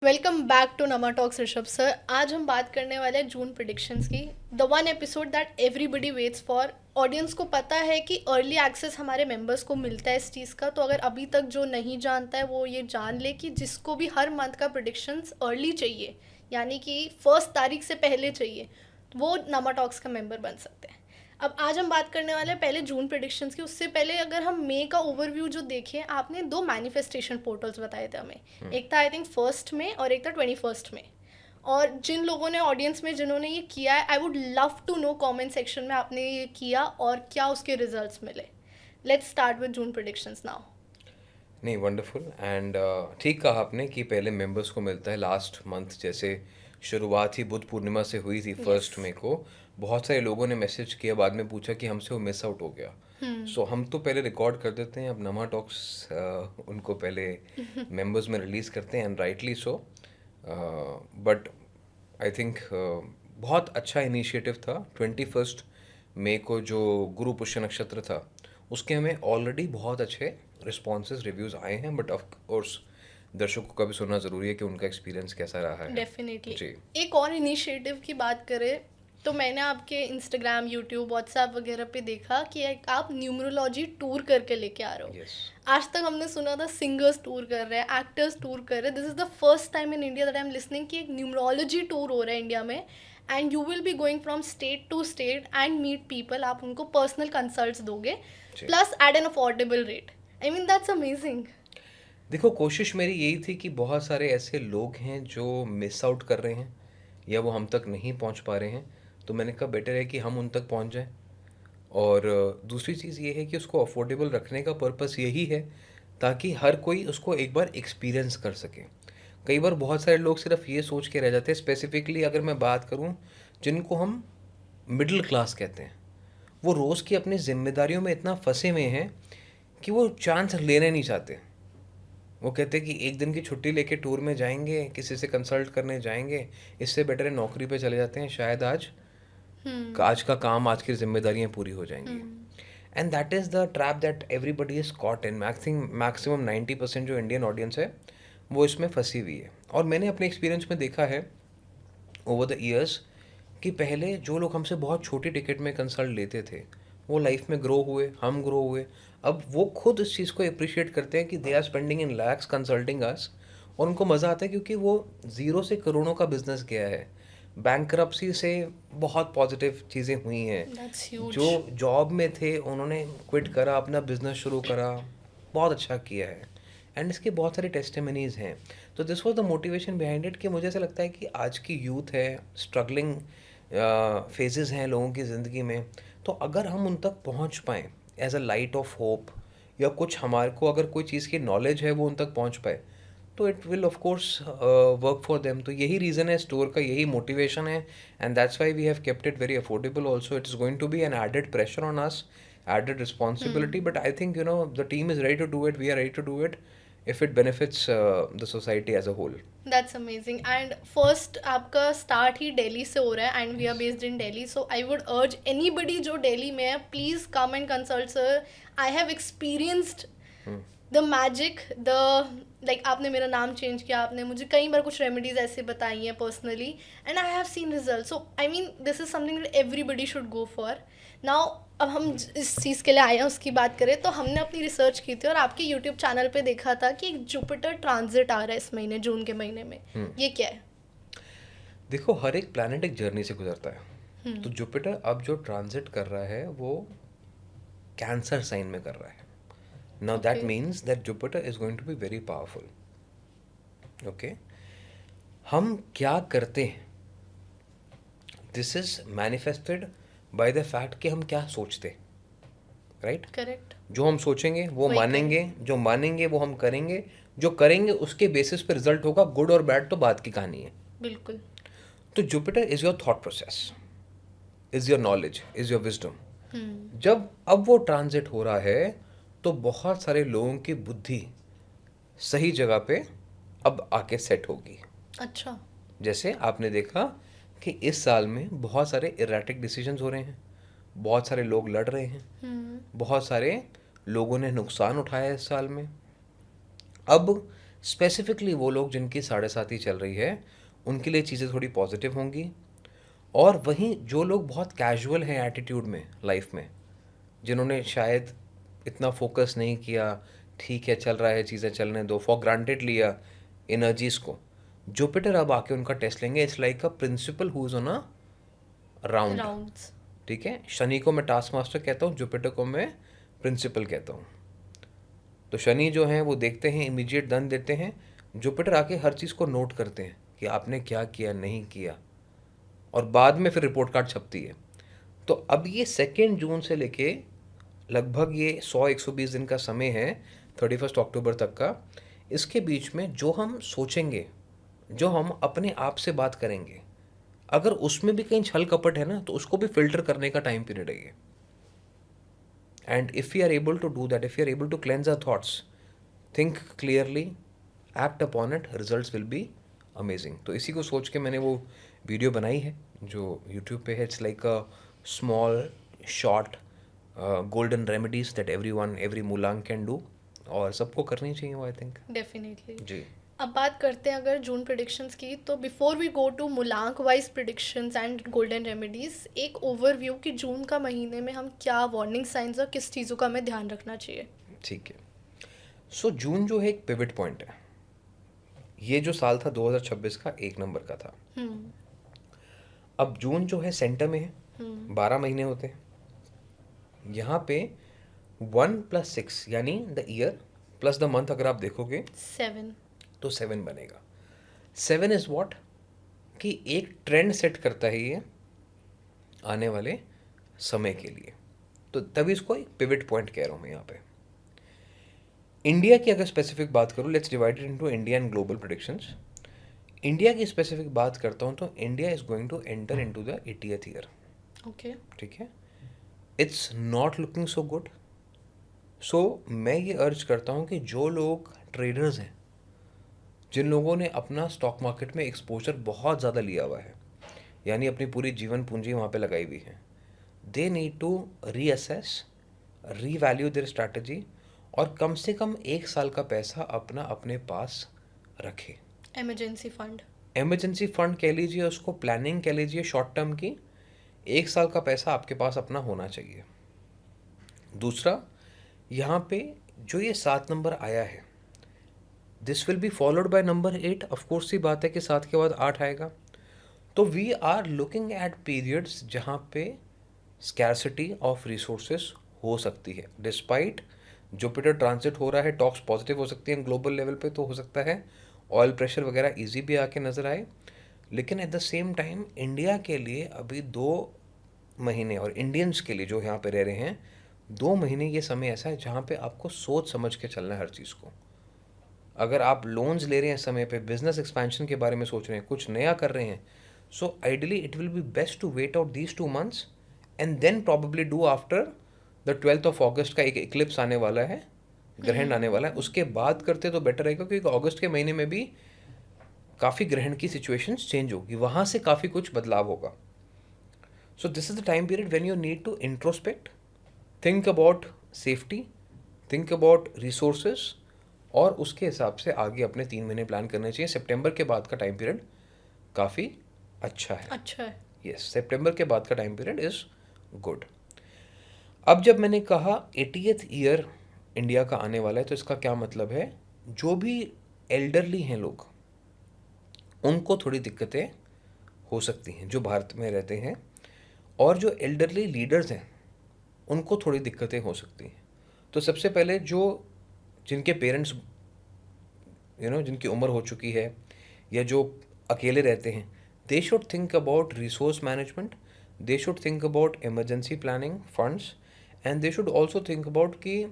Welcome back to Nama talks Rishabh sir. आज हम बात करने वाले हैं जून प्रिडिक्शंस की, the one episode that everybody waits for. Audience को पता है कि अर्ली एक्सेस हमारे मेंबर्स को मिलता है इस चीज़ का, तो अगर अभी तक जो नहीं जानता है वो ये जान ले कि जिसको भी हर मंथ का प्रिडिक्शंस अर्ली चाहिए, यानी कि 1 तारीख से पहले चाहिए, वो नमा टॉक्स का मेंबर बन सकते हैं। अब आज हम बात करने वाले हैं पहले जून प्रिडिक्शंस की। उससे पहले अगर हम मई का ओवरव्यू जो देखें, आपने 2 मैनिफेस्टेशन पोर्टल्स बताए थे हमें। एक था आई थिंक 1 में और एक था 21 में। और जिन लोगों ने ऑडियंस में जिन्होंने ये किया है, I would love to know comment section में आपने ये किया और क्या उसके रिजल्ट्स मिले। Let's start with June predictions now. नहीं, वंडरफुल एंड ठीक कहा आपने कि पहले मेंबर्स को मिलता है लास्ट मंथ। जैसे शुरुआत ही बुद्ध पूर्णिमा से हुई थी यस। 1 मई को। बहुत सारे लोगों ने मैसेज किया, बाद में पूछा कि हमसे वो मिस आउट हो गया। सो हम तो पहले रिकॉर्ड कर देते हैं, अब नमा टॉक्स उनको पहले मेंबर्स में रिलीज़ करते हैं, and rightly so. But I think बहुत अच्छा इनिशिएटिव था। 21 मई को जो गुरु पुष्य नक्षत्र था, उसके हमें ऑलरेडी बहुत अच्छे रिस्पॉन्सेज रिव्यूज़ आए हैं। बट ऑफ कोर्स दर्शकों का भी सुनना ज़रूरी है कि उनका एक्सपीरियंस कैसा रहा है। डेफिनेटली। जी। एक और इनिशिएटिव की बात करें तो मैंने आपके इंस्टाग्राम, यूट्यूब, व्हाट्सएप वगैरह पे देखा कि एक आप न्यूमरोलॉजी टूर करके लेके आ रहे हो। यस। आज तक हमने सुना था सिंगर्स टूर कर रहे हैं, एक्टर्स टूर कर रहे हैं। This is the first time in India that I am listening कि एक न्यूमरोलॉजी टूर हो रहा है इंडिया में। And you will be going from state to state and meet people. आप उनको पर्सनल कंसल्ट्स दोगे, जी। Plus at an affordable rate. I mean that's amazing. देखो, कोशिश मेरी यही थी कि बहुत सारे ऐसे लोग हैं जो मिस आउट कर रहे हैं या वो हम तक नहीं पहुंच पा रहे हैं, तो मैंने कहा बेटर है कि हम उन तक पहुंच जाएं। और दूसरी चीज़ ये है कि उसको अफोर्डेबल रखने का पर्पस यही है ताकि हर कोई उसको एक बार एक्सपीरियंस कर सके। कई बार बहुत सारे लोग सिर्फ ये सोच के रह जाते हैं, स्पेसिफिकली अगर मैं बात करूं जिनको हम मिडिल क्लास कहते हैं, वो रोज़ की अपनी जिम्मेदारियों में इतना फंसे हुए हैं कि वो चांस लेने नहीं चाहते। वो कहते हैं कि एक दिन की छुट्टी लेके टूर में जाएंगे, किसी से कंसल्ट करने जाएंगे, इससे बेटर है नौकरी पे चले जाते हैं, शायद आज का काम, आज की जिम्मेदारियां पूरी हो जाएंगी। And that is the trap that everybody is caught in. Maximum 90% जो इंडियन ऑडियंस है वो इसमें फंसी हुई है। और मैंने अपने एक्सपीरियंस में देखा है ओवर द ईयर्स कि पहले जो लोग हमसे बहुत छोटी टिकट में कंसल्ट लेते थे, वो लाइफ में ग्रो हुए, हम ग्रो हुए। अब वो खुद इस चीज़ को अप्रिशिएट करते हैं कि they are spending in lakhs consulting us, और उनको मज़ा आता है क्योंकि वो ज़ीरो से करोड़ों का बिजनेस किया है। बैंकरप्सी से बहुत पॉजिटिव चीज़ें हुई हैं। That's huge. जो जॉब में थे उन्होंने क्विट करा, अपना बिजनेस शुरू करा, बहुत अच्छा किया है। एंड इसके बहुत सारे टेस्टिमनीज हैं। तो this was the motivation behind it कि मुझे ऐसा लगता है कि आज की यूथ है, स्ट्रगलिंग फेजेस हैं लोगों की ज़िंदगी में, तो अगर हम उन तक पहुंच पाएँ as a light of hope, या कुछ हमारे को अगर कोई चीज़ की नॉलेज है वो उन तक पहुंच पाए, तो it will of course work for them. तो यही रीज़न है स्टोर का, यही मोटिवेशन है। And that's why we have kept it very affordable also. It is going to be an added pressure on us, added responsibility, but I think the team is ready to do it, we are ready to do it if it benefits the society as a whole. That's amazing. And first आपका start ही दिल्ली से हो रहा है and we are based in Delhi, so I would urge anybody जो दिल्ली में है, please come and consult sir. I have experienced the magic, the like आपने मेरा नाम चेंज किया, आपने मुझे कई बार कुछ रेमेडीज ऐसे बताई हैं personally, and I have seen result. So I mean this is something that everybody should go for. Now अब हम इस चीज़ के लिए आए हैं उसकी बात करें तो हमने अपनी रिसर्च की थी और आपके यूट्यूब चैनल पे देखा था कि एक जुपिटर ट्रांजिट आ रहा है इस महीने, जून के महीने में। ये क्या है? देखो, हर एक प्लैनेट एक जर्नी से गुजरता है। तो जुपिटर अब जो ट्रांजिट कर रहा है वो कैंसर साइन में कर रहा है। Now that Okay. Means that Jupiter is going to be very powerful. Okay, हम क्या करते हैं, this is manifested by the fact कि हम क्या सोचते हैं, राइट? करेक्ट। जो हम सोचेंगे वो वही मानेंगे, जो मानेंगे वो हम करेंगे, जो करेंगे उसके बेसिस पे रिजल्ट होगा, गुड और बैड तो बात की कहानी है। बिल्कुल। तो Jupiter is your thought process, is your knowledge, is your wisdom. जब अब वो ट्रांजिट हो रहा है तो बहुत सारे लोगों की बुद्धि सही जगह पे अब आके सेट होगी। अच्छा। जैसे आपने देखा कि इस साल में बहुत सारे इरेटिक डिसीजंस हो रहे हैं, बहुत सारे लोग लड़ रहे हैं, बहुत सारे लोगों ने नुकसान उठाया है इस साल में। अब स्पेसिफिकली वो लोग जिनकी 7.5 चल रही है उनके लिए चीज़ें थोड़ी पॉजिटिव होंगी। और वहीं जो लोग बहुत कैजुअल हैं एटीट्यूड में लाइफ में, जिन्होंने शायद इतना फोकस नहीं किया, ठीक है चल रहा है चीज़ें चलने दो, फॉर ग्रांटेड लिया एनर्जीज को, जुपिटर अब आके उनका टेस्ट लेंगे। It's like a principal who is on a round. Rounds. ठीक है, शनि को मैं टास्क मास्टर कहता हूँ, जुपिटर को मैं प्रिंसिपल कहता हूँ। तो शनि जो हैं वो देखते हैं, इमीडिएट दंड देते हैं, जुपिटर आके हर चीज़ को नोट करते हैं कि आपने क्या किया नहीं किया, और बाद में फिर रिपोर्ट कार्ड छपती है। तो अब ये 2 जून से लेके लगभग ये 100-120 दिन का समय है 31 अक्टूबर तक का। इसके बीच में जो हम सोचेंगे, जो हम अपने आप से बात करेंगे, अगर उसमें भी कहीं छल कपट है ना, तो उसको भी फिल्टर करने का टाइम पीरियड है ये। And if you are able to do that, if you are able to cleanse our thoughts, think clearly, act upon it, results will be amazing. तो इसी को सोच के मैंने वो वीडियो बनाई है जो यूट्यूब पे है। It's like a small short golden remedies that everyone, every mulank can do, और सबको करनी चाहिए वो, आई थिंक। डेफिनेटली। जी। अब बात करते हैं अगर जून प्रिडिक्शंस की, तो before we go to mulank wise predictions and golden remedies, एक ओवरव्यू कि जून का महीने में हम क्या वार्निंग साइंस और किस चीज़ों का हमें ध्यान रखना चाहिए। ठीक है। सो जून जो है एक पिवट पॉइंट है। ये जो साल था 2026 का 1 नंबर का था। अब जून जो है सेंटर में है, 12 महीने होते हैं। यहाँ पे 1 + 6 यानी the year plus the month अगर आप देखोगे 7। तो 7 बनेगा। 7 इज व्हाट, कि एक ट्रेंड सेट करता है ये आने वाले समय के लिए। तो तभी इसको एक पिवट पॉइंट कह रहा हूँ मैं यहाँ पे। इंडिया की अगर स्पेसिफिक बात करूँ, let's divide it into India and global predictions. India की स्पेसिफिक बात करता हूँ तो India is going to enter into the 80th year. Okay. ठीक है, it's not looking so good. So मैं ये अर्ज करता हूँ कि जो लोग ट्रेडर्स हैं, जिन लोगों ने अपना स्टॉक मार्केट में एक्सपोजर बहुत ज़्यादा लिया हुआ है, यानी अपनी पूरी जीवन पूंजी वहाँ पे लगाई हुई है, they need to reassess, revalue their strategy, और कम से कम 1 साल का पैसा अपना अपने पास रखे। Emergency fund. इमरजेंसी फंड कह लीजिए उसको, प्लानिंग कह लीजिए शॉर्ट टर्म की, 1 साल का पैसा आपके पास अपना होना चाहिए। दूसरा, यहाँ पे जो ये 7 नंबर आया है, this will be followed by number 8। Of course सी बात है कि 7 के बाद 8 आएगा। तो we are looking at periods जहाँ पे स्कैरसिटी ऑफ रिसोर्सेस हो सकती है। डिस्पाइट जुपिटर ट्रांजिट हो रहा है, टॉक्स पॉजिटिव हो सकती है ग्लोबल लेवल पे, तो हो सकता है ऑयल प्रेशर वगैरह इजी भी आके नज़र आए। लेकिन at the same time India के लिए अभी 2 महीने, और इंडियंस के लिए जो यहाँ पे रह रहे हैं 2 महीने, ये समय ऐसा है जहाँ पे आपको सोच समझ के चलना है हर चीज़ को। अगर आप लोन्स ले रहे हैं समय पे, बिजनेस एक्सपेंशन के बारे में सोच रहे हैं, कुछ नया कर रहे हैं, so ideally it will be best to wait out these 2 months and then probably do after the 12th August का एक इक्लिप्स आने वाला है, ग्रहण आने वाला है, उसके बाद करते तो बेटर रहेगा, क्योंकि अगस्त के महीने में भी काफ़ी ग्रहण की सिचुएशंस चेंज होगी, वहाँ से काफ़ी कुछ बदलाव होगा। So this is the time period when you need to introspect, think about safety, think about resources, और उसके हिसाब से आगे अपने 3 महीने प्लान करने चाहिए। सितंबर के बाद का टाइम पीरियड काफ़ी अच्छा है। अच्छा है। यस, सितंबर के बाद का टाइम पीरियड इज़ गुड। अब जब मैंने कहा 80th ईयर इंडिया का आने वाला है, तो इसका क्या मतलब है, जो भी एल्डरली हैं लोग, उनको थोड़ी दिक्कतें हो सकती हैं जो भारत में रहते हैं, और जो एल्डरली लीडर्स हैं उनको थोड़ी दिक्कतें हो सकती हैं। तो सबसे पहले जो जिनके पेरेंट्स जिनकी उम्र हो चुकी है, या जो अकेले रहते हैं, they should think about resource management, they should think about emergency planning funds, and they should also think about कि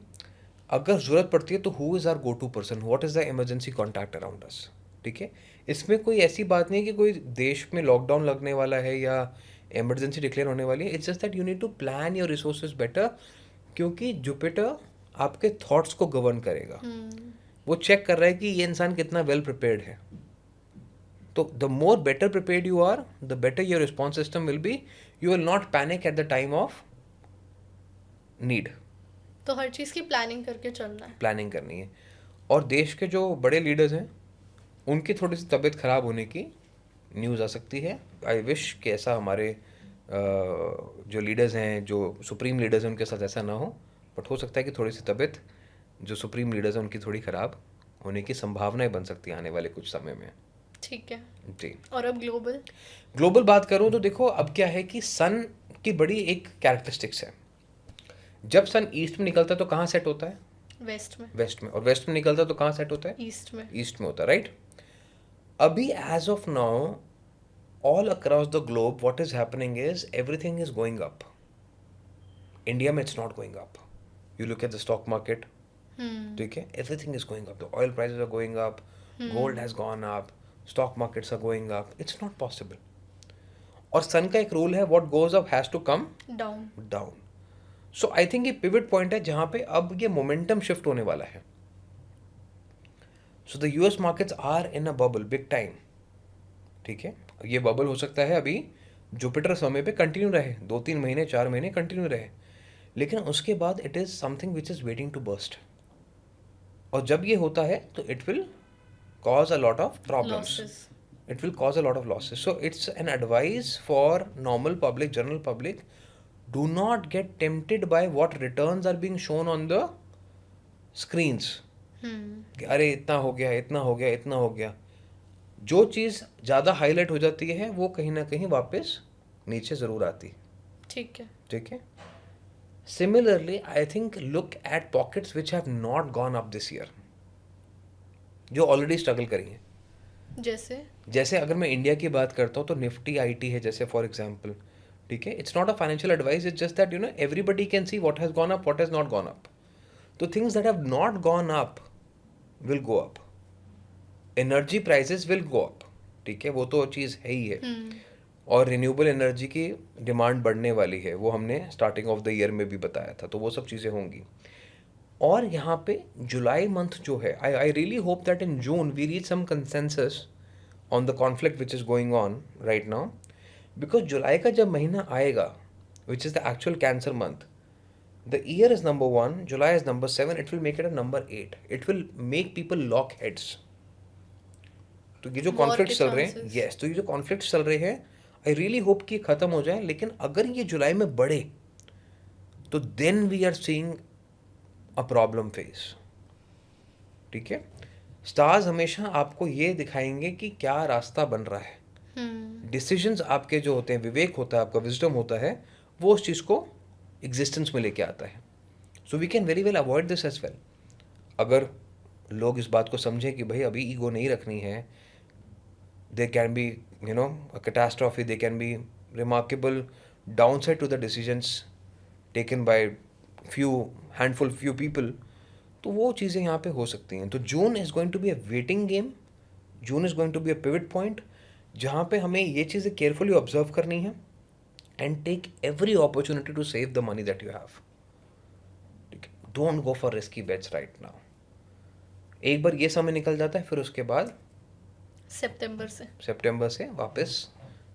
अगर ज़रूरत पड़ती है तो who is our go to person, what is the emergency contact around us. ठीक है, इसमें कोई ऐसी बात नहीं है कि कोई देश में लॉकडाउन लगने वाला है या इमरजेंसी डिक्लेयर होने वाली है। It's just that you need to plan your resources better, क्योंकि जुपिटर आपके थॉट्स को गवर्न करेगा। वो चेक कर रहा है कि ये इंसान कितना वेल प्रिपेयर्ड है। तो the more better prepared you are, the better your response system will be. You will not panic at the time of need. तो हर चीज़ की प्लानिंग करके चलना है। प्लानिंग करनी है। और देश के जो बड़े लीडर्स हैं उनकी थोड़ी सी तबीयत ख़राब होने की न्यूज़ आ सकती है. आई विश कि ऐसा हमारे जो लीडर्स हैं, जो सुप्रीम लीडर्स हैं, उनके साथ ऐसा ना हो. बट हो सकता है कि थोड़ी सी तबीयत जो सुप्रीम लीडर्स हैं उनकी थोड़ी ख़राब होने की संभावनाएं बन सकती हैं आने वाले कुछ समय में. ठीक है. जी. और अब ग्लोबल बात करूं तो देखो अब क्या है कि सन की बड़ी एक कैरेक्टरिस्टिक्स है. जब सन ईस्ट में निकलता है तो कहाँ सेट होता है? वेस्ट में. वेस्ट में. और वेस्ट में निकलता है तो कहाँ सेट होता है? ईस्ट में. ईस्ट में होता है, राइट. अभी as of now all across the globe what is happening is everything is going up. India में it's not going up. You look at the stock market, ठीक है, everything is going up. The oil prices are going up, gold has gone up, stock markets are going up. It's not possible. और सन का एक rule है, what goes up has to come down. So I think ये pivot point है जहाँ पे अब ये momentum shift होने वाला है. So the US markets are in a bubble big time. ठीक है, ये बबल हो सकता है अभी जुपिटर समय पे कंटिन्यू रहे, 2-3 महीने 4 महीने कंटिन्यू रहे, लेकिन उसके बाद it is something which is waiting to burst. और जब ये होता है तो it will cause a lot of problems, it will cause a lot of losses. So it's an advice for normal public, general public, do not get tempted by what returns are being shown on the screens. अरे इतना हो गया, इतना हो गया, इतना हो गया. जो चीज़ ज़्यादा हाईलाइट हो जाती है वो कहीं ना कहीं वापस नीचे ज़रूर आती. ठीक है. ठीक है. Similarly I think look at pockets which have not gone up this year, जो ऑलरेडी स्ट्रगल करी हैं. जैसे अगर मैं इंडिया की बात करता हूँ तो निफ्टी आईटी है जैसे, फॉर एग्जाम्पल. ठीक है, it's not a financial advice, it's just that everybody can see what has gone up, what has not gone up. तो things that have not gone up will go up. Energy prices will go up. ठीक है, वो तो चीज़ है ही है. और रिन्यूएबल एनर्जी की डिमांड बढ़ने वाली है, वो हमने स्टार्टिंग ऑफ द ईयर में भी बताया था, तो वो सब चीज़ें होंगी. और यहाँ पे जुलाई मंथ जो है, I really hope that in June we reach some consensus on the conflict which is going on right now. Because जुलाई का जब महीना आएगा which is the actual cancer month, the year is number 1, July is number 7, it will make it a number 8. It will make people lock heads. तो ये जो conflict चल रहे हैं, यस, तो ये जो कॉन्फ्लिक्ट चल रहे हैं, आई रियली होप कि ख़त्म हो जाए. लेकिन अगर ये जुलाई में बढ़े तो then we are seeing a problem face. ठीक है, स्टार्स हमेशा आपको ये दिखाएंगे कि क्या रास्ता बन रहा है. डिसीजंस आपके जो होते हैं, विवेक होता है आपका, विजडम होता है, वो उस चीज़ को एग्जिस्टेंस में लेके आता है. So we can very well avoid this as well. अगर लोग इस बात को समझें कि भाई अभी ईगो नहीं रखनी है, there can be a catastrophe, there can be remarkable downside to the decisions taken by few people, तो वो चीज़ें यहाँ पे हो सकती हैं. तो June is going to be a waiting game. June is going to be a pivot point जहाँ पे हमें ये चीज़ें केयरफुली ऑब्जर्व करनी है and take every opportunity to save the money that you have. ठीक है, don't go for risky bets right now. एक बार ये समय निकल जाता है, फिर उसके बाद सितंबर से वापस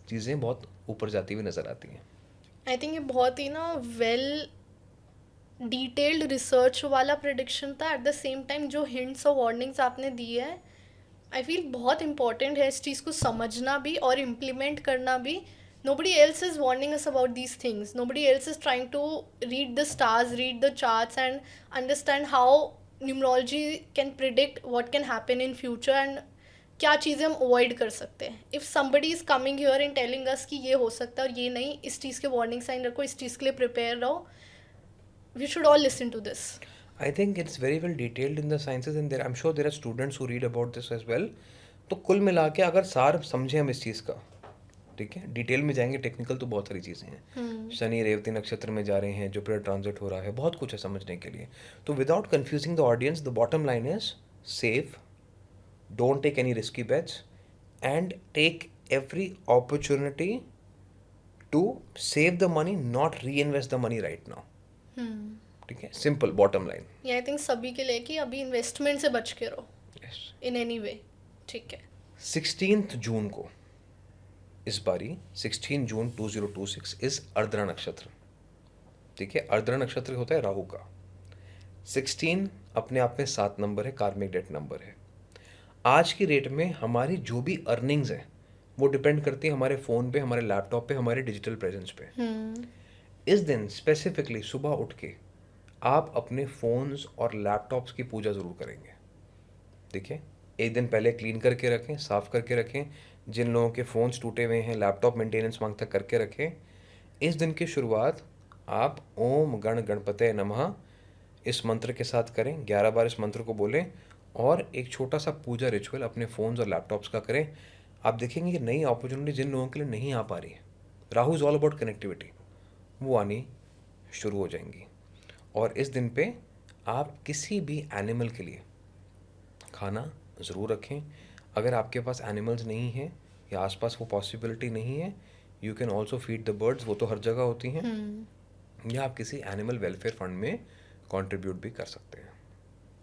चीज़ें बहुत ऊपर जाती हुई नज़र आती हैं. आई थिंक ये बहुत ही ना वेल डिटेल्ड रिसर्च वाला प्रेडिक्शन था. एट द सेम टाइम जो हिंट्स और वार्निंग्स आपने दिए हैं, आई फील बहुत इंपॉर्टेंट है इस चीज़ को समझना भी और इम्प्लीमेंट करना भी. Nobody else is warning us about these things. Nobody else is trying to read the stars, read the charts and understand how numerology can predict what can happen in future and क्या चीज़ें हम avoid कर सकते हैं. If somebody is coming here and telling us कि ये हो सकता है और ये नहीं, इस चीज़ के वार्निंग साइन रखो, इस चीज़ के लिए प्रिपेयर रहो, we should all listen to this. I think it's very well detailed in the sciences and I'm sure there are students who read about this as well. तो कुल मिला के अगर सार समझें हम इस चीज़ का, ठीक है, डिटेल में जाएंगे, टेक्निकल तो बहुत सारी चीज़ें हैं. शनि रेवती नक्षत्र में जा रहे हैं, जुपिटर ट्रांजिट हो रहा है, बहुत कुछ है समझने के लिए. तो without confusing the audience, the bottom line is save, don't take any risky bets and take every opportunity to save the money, not reinvest the money right now. ठीक है, simple bottom line. I think सभी के लिए कि अभी investment से बच के रहो इन एनी वे. ठीक है, 16 जून को इस बारी 16 जून 2026 इस अर्द्रा नक्षत्र. ठीक है, अर्द्रा नक्षत्र होता है राहु का. 16 अपने आप में 7 नंबर है, कार्मिक डेट नंबर है। आज की डेट में हमारी जो भी अर्निंग्स है वो डिपेंड करती है हमारे फ़ोन पे, हमारे लैपटॉप पे, हमारे डिजिटल प्रेजेंस पे। इस दिन स्पेसिफिकली सुबह उठ के आप अपने फ़ोन्स और लैपटॉप्स की पूजा ज़रूर करेंगे। देखिए, एक दिन पहले क्लीन करके रखें, साफ़ करके रखें। जिन लोगों के फ़ोन्स टूटे हुए हैं, लैपटॉप मेंटेनेंस मांगता करके रखें। इस दिन की शुरुआत आप ओम गण गणपते नमः इस मंत्र के साथ करें। 11 बार इस मंत्र को बोलें और एक छोटा सा पूजा रिचुअल अपने फ़ोन्स और लैपटॉप्स का करें। आप देखेंगे कि नई अपॉर्चुनिटी जिन लोगों के लिए नहीं आ पा रही है, Rahu is all about connectivity, वो आनी शुरू हो जाएंगी। और इस दिन पे आप किसी भी एनिमल के लिए खाना ज़रूर रखें। अगर आपके पास एनिमल्स नहीं हैं या आसपास वो पॉसिबिलिटी नहीं है, you can also feed the birds, वो तो हर जगह होती हैं। या आप किसी एनिमल वेलफेयर फंड में कंट्रीब्यूट भी कर सकते हैं।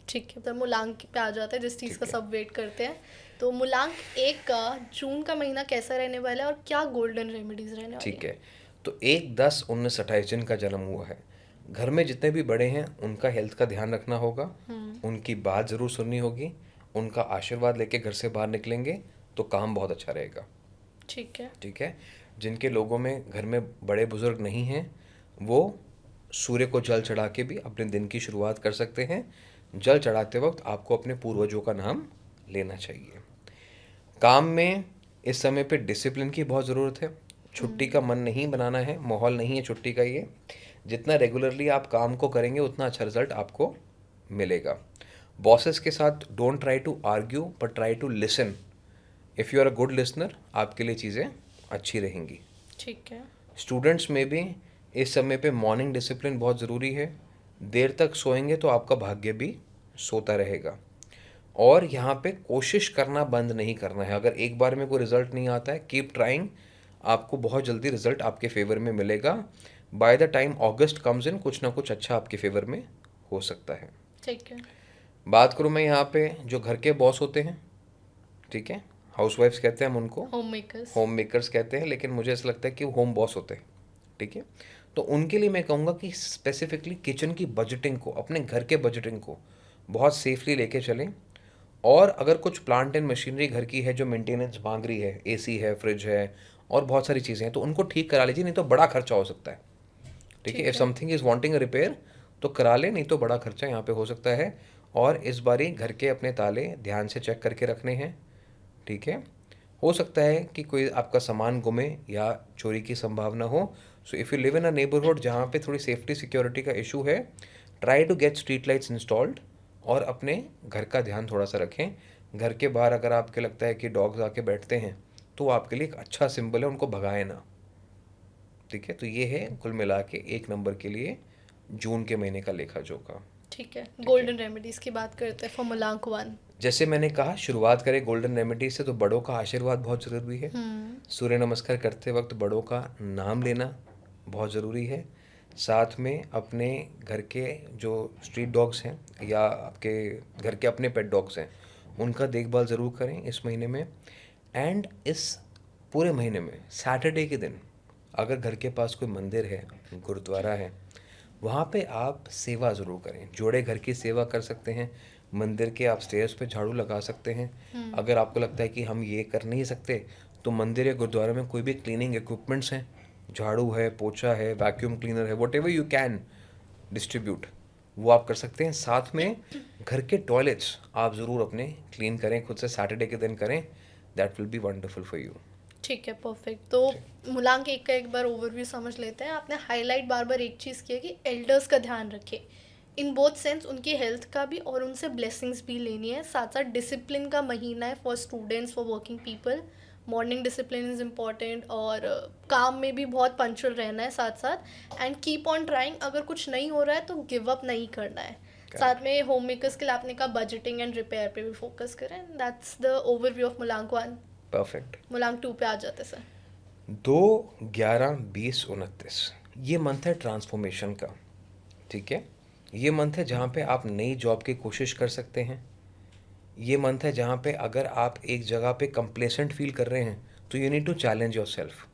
ठीक है, तो मुलांक पे आ जाते हैं जिस चीज़ ठीक का है। सब वेट करते हैं। तो मुलांक 1 का जून का महीना कैसा रहने वाला है और क्या गोल्डन रेमेडीज रहने वाली ठीक है, तो 1/10/1928 जिनका जन्म हुआ है, घर में जितने भी बड़े हैं उनका हेल्थ का ध्यान रखना होगा, उनकी बात ज़रूर सुननी होगी, उनका आशीर्वाद लेके घर से बाहर निकलेंगे तो काम बहुत अच्छा रहेगा। ठीक है। ठीक है। जिनके लोगों में घर में बड़े बुजुर्ग नहीं हैं, वो सूर्य को जल चढ़ा के भी अपने दिन की शुरुआत कर सकते हैं। जल चढ़ाते वक्त आपको अपने पूर्वजों का नाम लेना चाहिए। काम में इस समय पे डिसिप्लिन की बहुत ज़रूरत है। छुट्टी का मन नहीं बनाना है, माहौल नहीं है छुट्टी का ये। जितना रेगुलरली आप काम को करेंगे उतना अच्छा रिजल्ट आपको मिलेगा। बॉसेस के साथ don't try to argue but try to listen. If you are a good listener, आपके लिए चीज़ें अच्छी रहेंगी। ठीक है। स्टूडेंट्स में भी इस समय पे मॉर्निंग डिसिप्लिन बहुत ज़रूरी है। देर तक सोएंगे तो आपका भाग्य भी सोता रहेगा। और यहाँ पे कोशिश करना बंद नहीं करना है। अगर एक बार में कोई रिजल्ट नहीं आता है, कीप ट्राइंग, आपको बहुत जल्दी रिजल्ट आपके फेवर में मिलेगा। By the time August comes in, कुछ ना कुछ अच्छा आपके फेवर में हो सकता है। ठीक है। बात करूँ मैं यहाँ पे जो घर के बॉस होते हैं, ठीक है, हाउसवाइफ्स कहते हैं हम उनको, होम मेकर्स। होम मेकर्स कहते हैं, लेकिन मुझे ऐसा लगता है कि वो होम बॉस होते हैं। ठीक है, तो उनके लिए मैं कहूँगा कि स्पेसिफिकली किचन की बजटिंग को, अपने घर के बजटिंग को बहुत सेफली लेके चलें। और अगर कुछ प्लांट एंड मशीनरी घर की है जो मेंटेनेंस मांग रही है, एसी है, फ्रिज है और बहुत सारी चीज़ें हैं, तो उनको ठीक करा लीजिए, नहीं तो बड़ा खर्चा हो सकता है। ठीक है, if something is wanting a repair तो करा ले, नहीं तो बड़ा खर्चा यहाँ पे हो सकता है। और इस बारी घर के अपने ताले ध्यान से चेक करके रखने हैं। ठीक है, हो सकता है कि कोई आपका सामान गुमे या चोरी की संभावना हो। So if you live in a neighbourhood जहाँ पे थोड़ी सेफ्टी सिक्योरिटी का इशू है, try to get street lights installed और अपने घर का ध्यान थोड़ा सा रखें। घर के बाहर अगर आपके लगता है कि डॉग्स आके बैठते हैं तो वो आपके लिए एक अच्छा सिंबल है, उनको भगाए ना। ठीक है, तो ये है कुल मिला के 1 नंबर के लिए जून के महीने का लेखा जोखा। ठीक है, गोल्डन रेमेडीज की बात करते हैं फॉर मुलांक 1। जैसे मैंने कहा, शुरुआत करें गोल्डन रेमेडी से, तो बड़ों का आशीर्वाद बहुत ज़रूरी है। सूर्य नमस्कार करते वक्त बड़ों का नाम लेना बहुत ज़रूरी है। साथ में अपने घर के जो स्ट्रीट डॉग्स हैं या आपके घर के अपने पेट डॉग्स हैं, उनका देखभाल ज़रूर करें इस महीने में। एंड इस पूरे महीने में सैटरडे के दिन अगर घर के पास कोई मंदिर है, गुरुद्वारा है, वहाँ पे आप सेवा ज़रूर करें। जोड़े घर की सेवा कर सकते हैं, मंदिर के आप स्टेयर्स पे झाड़ू लगा सकते हैं। अगर आपको लगता है कि हम ये कर नहीं सकते, तो मंदिर या गुरुद्वारे में कोई भी क्लीनिंग इक्विपमेंट्स हैं, झाड़ू है, पोछा है, वैक्यूम क्लीनर है, what ever you can distribute, वो आप कर सकते हैं। साथ में घर के टॉयलेट्स आप ज़रूर अपने क्लीन करें, खुद से सैटरडे के दिन करें। That will be wonderful for you. ठीक है, परफेक्ट। तो मुलांक 1 का एक बार ओवरव्यू समझ लेते हैं। आपने हाईलाइट बार बार एक चीज़ की है कि एल्डर्स का ध्यान रखें, इन बोथ सेंस, उनकी हेल्थ का भी और उनसे ब्लेसिंग्स भी लेनी है। साथ साथ डिसिप्लिन का महीना है for students, for working people. Morning discipline is important और काम में भी बहुत पंक्चुअल रहना है साथ साथ। एंड कीप ऑन ट्राइंग, अगर कुछ नहीं हो रहा है तो गिव अप नहीं करना है। साथ में होम मेकर्स के लिए आपने कहा बजटिंग एंड रिपेयर पे भी फोकस करें। That's the overview of mulank 1। Perfect. मुलांक 2 पे आ जाते सर। 2/11/2029 ये मंथ है ट्रांसफॉर्मेशन का। ठीक है, ये मंथ है जहाँ पे आप नई जॉब की कोशिश कर सकते हैं। ये मंथ है जहाँ पे अगर आप एक जगह पे कंप्लेसेंट फील कर रहे हैं तो you need to challenge yourself,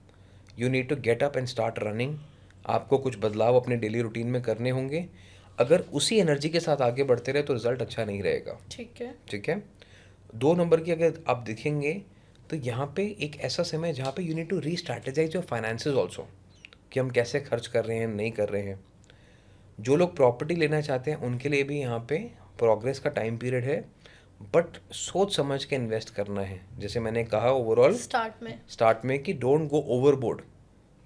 you need to get up and start running. आपको कुछ बदलाव अपने डेली रूटीन में करने होंगे। अगर उसी एनर्जी के साथ आगे बढ़ते रहे तो रिजल्ट अच्छा नहीं रहेगा। ठीक है। ठीक है। 2 नंबर की अगर आप देखेंगे तो यहाँ पे एक ऐसा समय है जहाँ पे you need to restrategise your finances also, कि हम कैसे खर्च कर रहे हैं नहीं कर रहे हैं। जो लोग प्रॉपर्टी लेना चाहते हैं उनके लिए भी यहाँ पे प्रोग्रेस का टाइम पीरियड है, बट सोच समझ के इन्वेस्ट करना है। जैसे मैंने कहा ओवरऑल स्टार्ट में कि डोंट गो ओवरबोर्ड,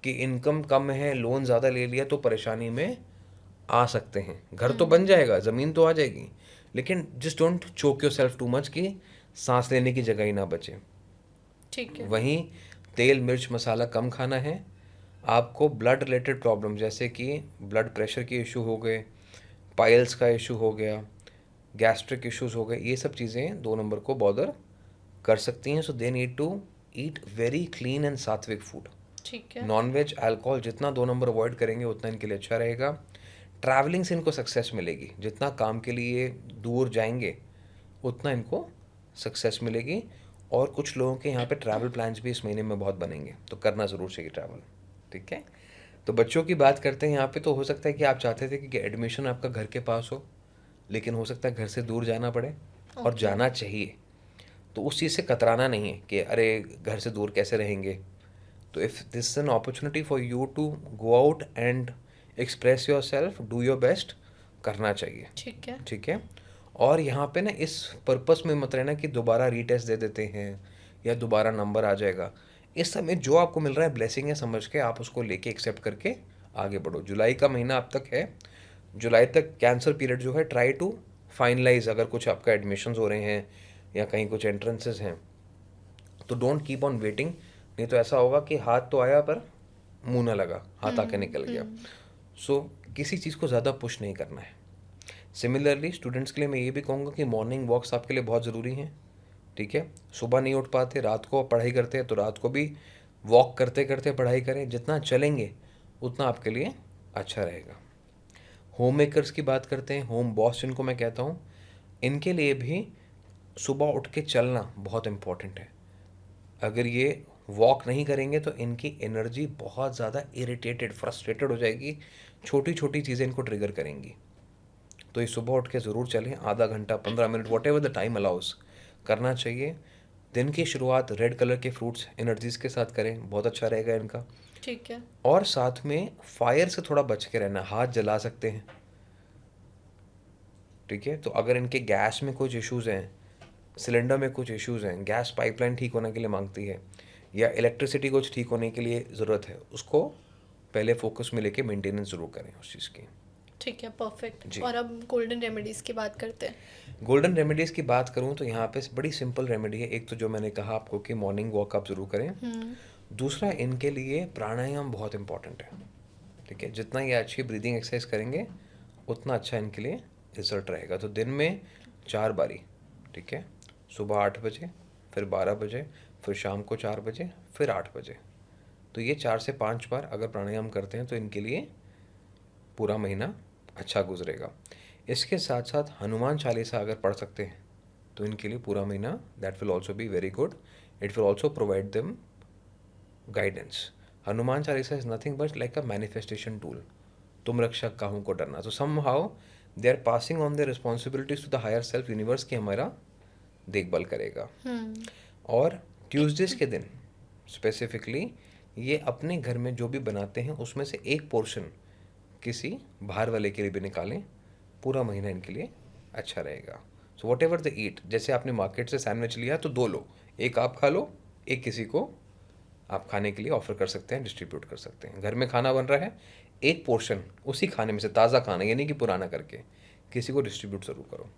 कि इनकम कम है लोन ज़्यादा ले लिया तो परेशानी में आ सकते हैं। घर तो बन जाएगा, ज़मीन तो आ जाएगी, लेकिन just don't choke yourself too much कि सांस लेने की जगह ही ना बचे। ठीक है। वहीं तेल मिर्च मसाला कम खाना है। आपको ब्लड रिलेटेड प्रॉब्लम जैसे कि ब्लड प्रेशर के इशू हो गए, पाइल्स का इशू हो गया, गैस्ट्रिक इश्यूज हो गए, ये सब चीज़ें 2 नंबर को बॉदर कर सकती हैं। So they need to eat very clean and sattvic food. ठीक है। नॉन वेज अल्कोहल जितना 2 नंबर अवॉइड करेंगे उतना इनके लिए अच्छा रहेगा। ट्रैवलिंग से इनको सक्सेस मिलेगी, जितना काम के लिए दूर जाएंगे उतना इनको सक्सेस मिलेगी। और कुछ लोगों के यहाँ पे ट्रैवल प्लान्स भी इस महीने में बहुत बनेंगे, तो करना ज़रूर चाहिए ट्रैवल। ठीक है। तो बच्चों की बात करते हैं यहाँ पे, तो हो सकता है कि आप चाहते थे कि एडमिशन आपका घर के पास हो, लेकिन हो सकता है घर से दूर जाना पड़े, और जाना चाहिए। तो उस चीज़ से कतराना नहीं है कि अरे घर से दूर कैसे रहेंगे। तो if this is an opportunity for you to go out and express yourself, do your best, करना चाहिए। ठीक है। ठीक है। और यहाँ पे ना इस पर्पस में मत रहना कि दोबारा रीटेस्ट दे देते हैं या दोबारा नंबर आ जाएगा। इस समय जो आपको मिल रहा है ब्लेसिंग है समझ के आप उसको लेके एक्सेप्ट करके आगे बढ़ो। जुलाई का महीना अब तक है, जुलाई तक कैंसर पीरियड जो है, ट्राई टू फाइनलाइज। अगर कुछ आपका एडमिशन्स हो रहे हैं या कहीं कुछ एंट्रेंसेस हैं तो डोंट कीप ऑन वेटिंग, नहीं तो ऐसा होगा कि हाथ तो आया पर मुंह ना लगा, हाथ आके निकल गया। सो किसी चीज़ को ज़्यादा पुश नहीं करना है। सिमिलरली स्टूडेंट्स के लिए मैं ये भी कहूँगा कि मॉर्निंग वॉक्स आपके लिए बहुत ज़रूरी हैं। ठीक है। सुबह नहीं उठ पाते, रात को पढ़ाई करते हैं, तो रात को भी वॉक करते करते पढ़ाई करें। जितना चलेंगे उतना आपके लिए अच्छा रहेगा। होम मेकर्स की बात करते हैं, होम बॉस जिनको मैं कहता हूँ, इनके लिए भी सुबह उठ के चलना बहुत इम्पोर्टेंट है। अगर ये वॉक नहीं करेंगे तो इनकी एनर्जी बहुत ज़्यादा इरिटेटेड फ्रस्ट्रेटेड हो जाएगी, छोटी छोटी चीज़ें इनको ट्रिगर करेंगी। तो ये सुबह उठ के ज़रूर चलें, आधा घंटा 15 minute what ever the time allow us करना चाहिए। दिन की शुरुआत रेड कलर के फ्रूट्स एनर्जीज के साथ करें, बहुत अच्छा रहेगा इनका। ठीक है। और साथ में फायर से थोड़ा बच के रहना, हाथ जला सकते हैं। ठीक है। तो अगर इनके गैस में कुछ इश्यूज़ हैं, सिलेंडर में कुछ इश्यूज़ हैं, गैस पाइपलाइन ठीक होने के लिए मांगती है, या इलेक्ट्रिसिटी कुछ ठीक होने के लिए ज़रूरत है, उसको पहले फोकस में लेके मेंटेनेंस ज़रूर करें उस चीज़ की। ठीक है, परफेक्ट। और अब गोल्डन रेमेडीज़ की बात करते हैं। गोल्डन रेमेडीज़ की बात करूँ तो यहाँ पे बड़ी सिंपल रेमेडी है। एक तो जो मैंने कहा आपको कि मॉर्निंग वॉक आप ज़रूर करें। दूसरा, इनके लिए प्राणायाम बहुत इंपॉर्टेंट है। ठीक है। जितना ये अच्छी ब्रीदिंग एक्सरसाइज करेंगे उतना अच्छा इनके लिए रिजल्ट रहेगा। तो दिन में 4 बारी, ठीक है, सुबह 8 बजे, फिर 12 बजे, फिर शाम को 4 बजे, फिर 8 बजे। तो ये 4 से 5 बार अगर प्राणायाम करते हैं तो इनके लिए पूरा महीना अच्छा गुजरेगा। इसके साथ साथ हनुमान चालीसा अगर पढ़ सकते हैं तो इनके लिए पूरा महीना that will also be very good. It will also provide them guidance. Hanuman Chalisa is nothing but like a manifestation tool. तुम रक्षक काहू को डरना। So somehow they are passing on their responsibilities to the higher self, universe की हमारा देखभाल करेगा। और ट्यूसडेज के दिन स्पेसिफिकली ये अपने घर में जो भी बनाते हैं उसमें से एक पोर्शन किसी बाहर वाले के लिए भी निकालें, पूरा महीना इनके लिए अच्छा रहेगा। सो वॉट एवर द ईट, जैसे आपने मार्केट से सैंडविच लिया तो 2 लो, एक आप खा लो, एक किसी को आप खाने के लिए ऑफर कर सकते हैं, डिस्ट्रीब्यूट कर सकते हैं। घर में खाना बन रहा है, एक पोर्शन उसी खाने में से, ताज़ा खाना यानी कि पुराना करके, किसी को डिस्ट्रीब्यूट ज़रूर करो।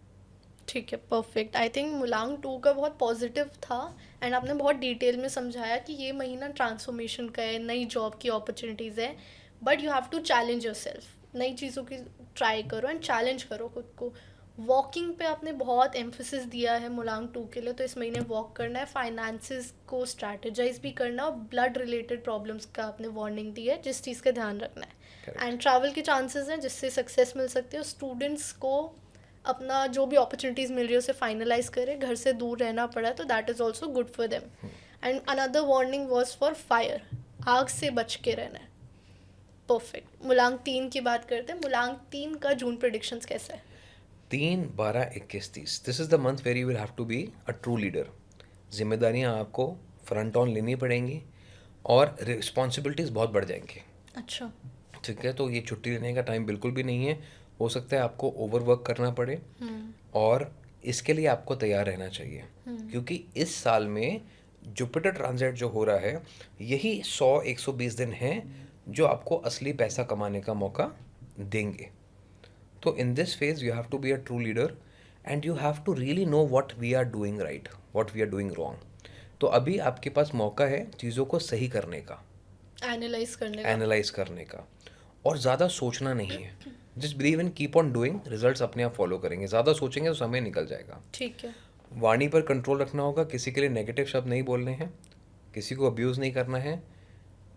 ठीक है, परफेक्ट। आई थिंक मुलांग 2 का बहुत पॉजिटिव था एंड आपने बहुत डिटेल में समझाया कि ये महीना ट्रांसफॉर्मेशन का है, नई जॉब की अपॉर्चुनिटीज़ है, but you have to challenge yourself. नई चीज़ों की ट्राई करो एंड चैलेंज करो खुद को। वॉकिंग पे आपने बहुत एम्फेसिस दिया है मुलांग 2 के लिए, तो इस महीने वॉक करना है। फाइनेंसेस को स्ट्रैटेजाइज भी करना, और ब्लड रिलेटेड प्रॉब्लम्स का आपने वार्निंग दी है जिस चीज़ का ध्यान रखना है। एंड ट्रैवल के चांसेस हैं जिससे सक्सेस मिल सकती है। स्टूडेंट्स को अपना जो भी अपॉर्चुनिटीज़ मिल रही है उसे फाइनलाइज करें। घर से दूर रहना पड़ा है तो that is also good for them. And another warning was for fire, आग से बच के रहना है। परफेक्ट। मुलांग 3 की बात करते हैं। मुलांग 3 का जून प्रेडिक्शंस कैसा है? 3, 12, 21, 30 this is the month where you will have to be a true leader. जिम्मेदारियाँ आपको फ्रंट ऑन लेनी पड़ेंगी और रिस्पॉन्सिबिलिटीज़ बहुत बढ़ जाएंगी। अच्छा। ठीक है, तो ये छुट्टी लेने का टाइम बिल्कुल भी नहीं है। हो सकता है आपको ओवरवर्क करना पड़े और इसके लिए आपको तैयार रहना चाहिए, क्योंकि इस साल में जुपिटर ट्रांजिट जो हो रहा है यही 100-120 दिन हैं जो आपको असली पैसा कमाने का मौका देंगे। तो in this phase you have to be a true leader and you have to really know what we are doing right, what we are doing wrong. तो अभी आपके पास मौका है चीज़ों को सही करने का, एनालाइज करने का, और ज़्यादा सोचना नहीं है। Just believe in, keep on doing, results अपने आप फॉलो करेंगे। ज़्यादा सोचेंगे तो समय निकल जाएगा। ठीक है। वाणी पर कंट्रोल रखना होगा, किसी के लिए नेगेटिव शब्द नहीं बोलने हैं, किसी को अब्यूज़ नहीं करना है।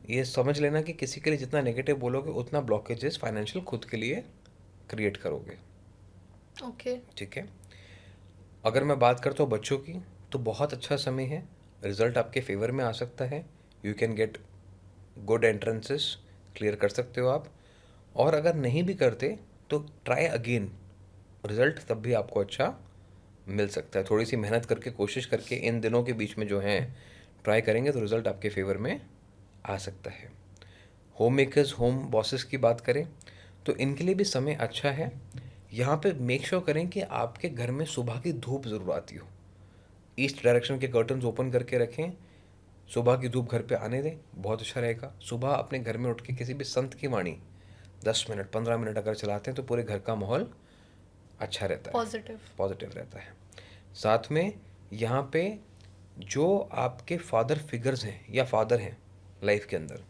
ये समझ लेना कि किसी के लिए जितना नेगेटिव बोलोगे उतना ब्लॉकेजेस फाइनेंशियल खुद के लिए क्रिएट करोगे। ओके। ठीक है। अगर मैं बात करता हूँ बच्चों की, तो बहुत अच्छा समय है, रिजल्ट आपके फेवर में आ सकता है। You can get good entrances, clear कर सकते हो आप। और अगर नहीं भी करते तो ट्राई अगेन, रिजल्ट तब भी आपको अच्छा मिल सकता है। थोड़ी सी मेहनत करके, कोशिश करके इन दिनों के बीच में जो है ट्राई करेंगे तो रिजल्ट आपके फेवर में आ सकता है। होम मेकर्स, होम बॉसेस की बात करें तो इनके लिए भी समय अच्छा है। यहाँ पे मेक श्योर करें कि आपके घर में सुबह की धूप ज़रूर आती हो। ईस्ट डायरेक्शन के कर्टन्स ओपन करके रखें, सुबह की धूप घर पे आने दें, बहुत अच्छा रहेगा। सुबह अपने घर में उठ के किसी भी संत की वाणी 10 मिनट 15 मिनट अगर चलाते हैं तो पूरे घर का माहौल अच्छा रहता है, पॉजिटिव रहता है। साथ में यहाँ पे जो आपके फादर फिगर्स हैं या फादर हैं लाइफ के अंदर,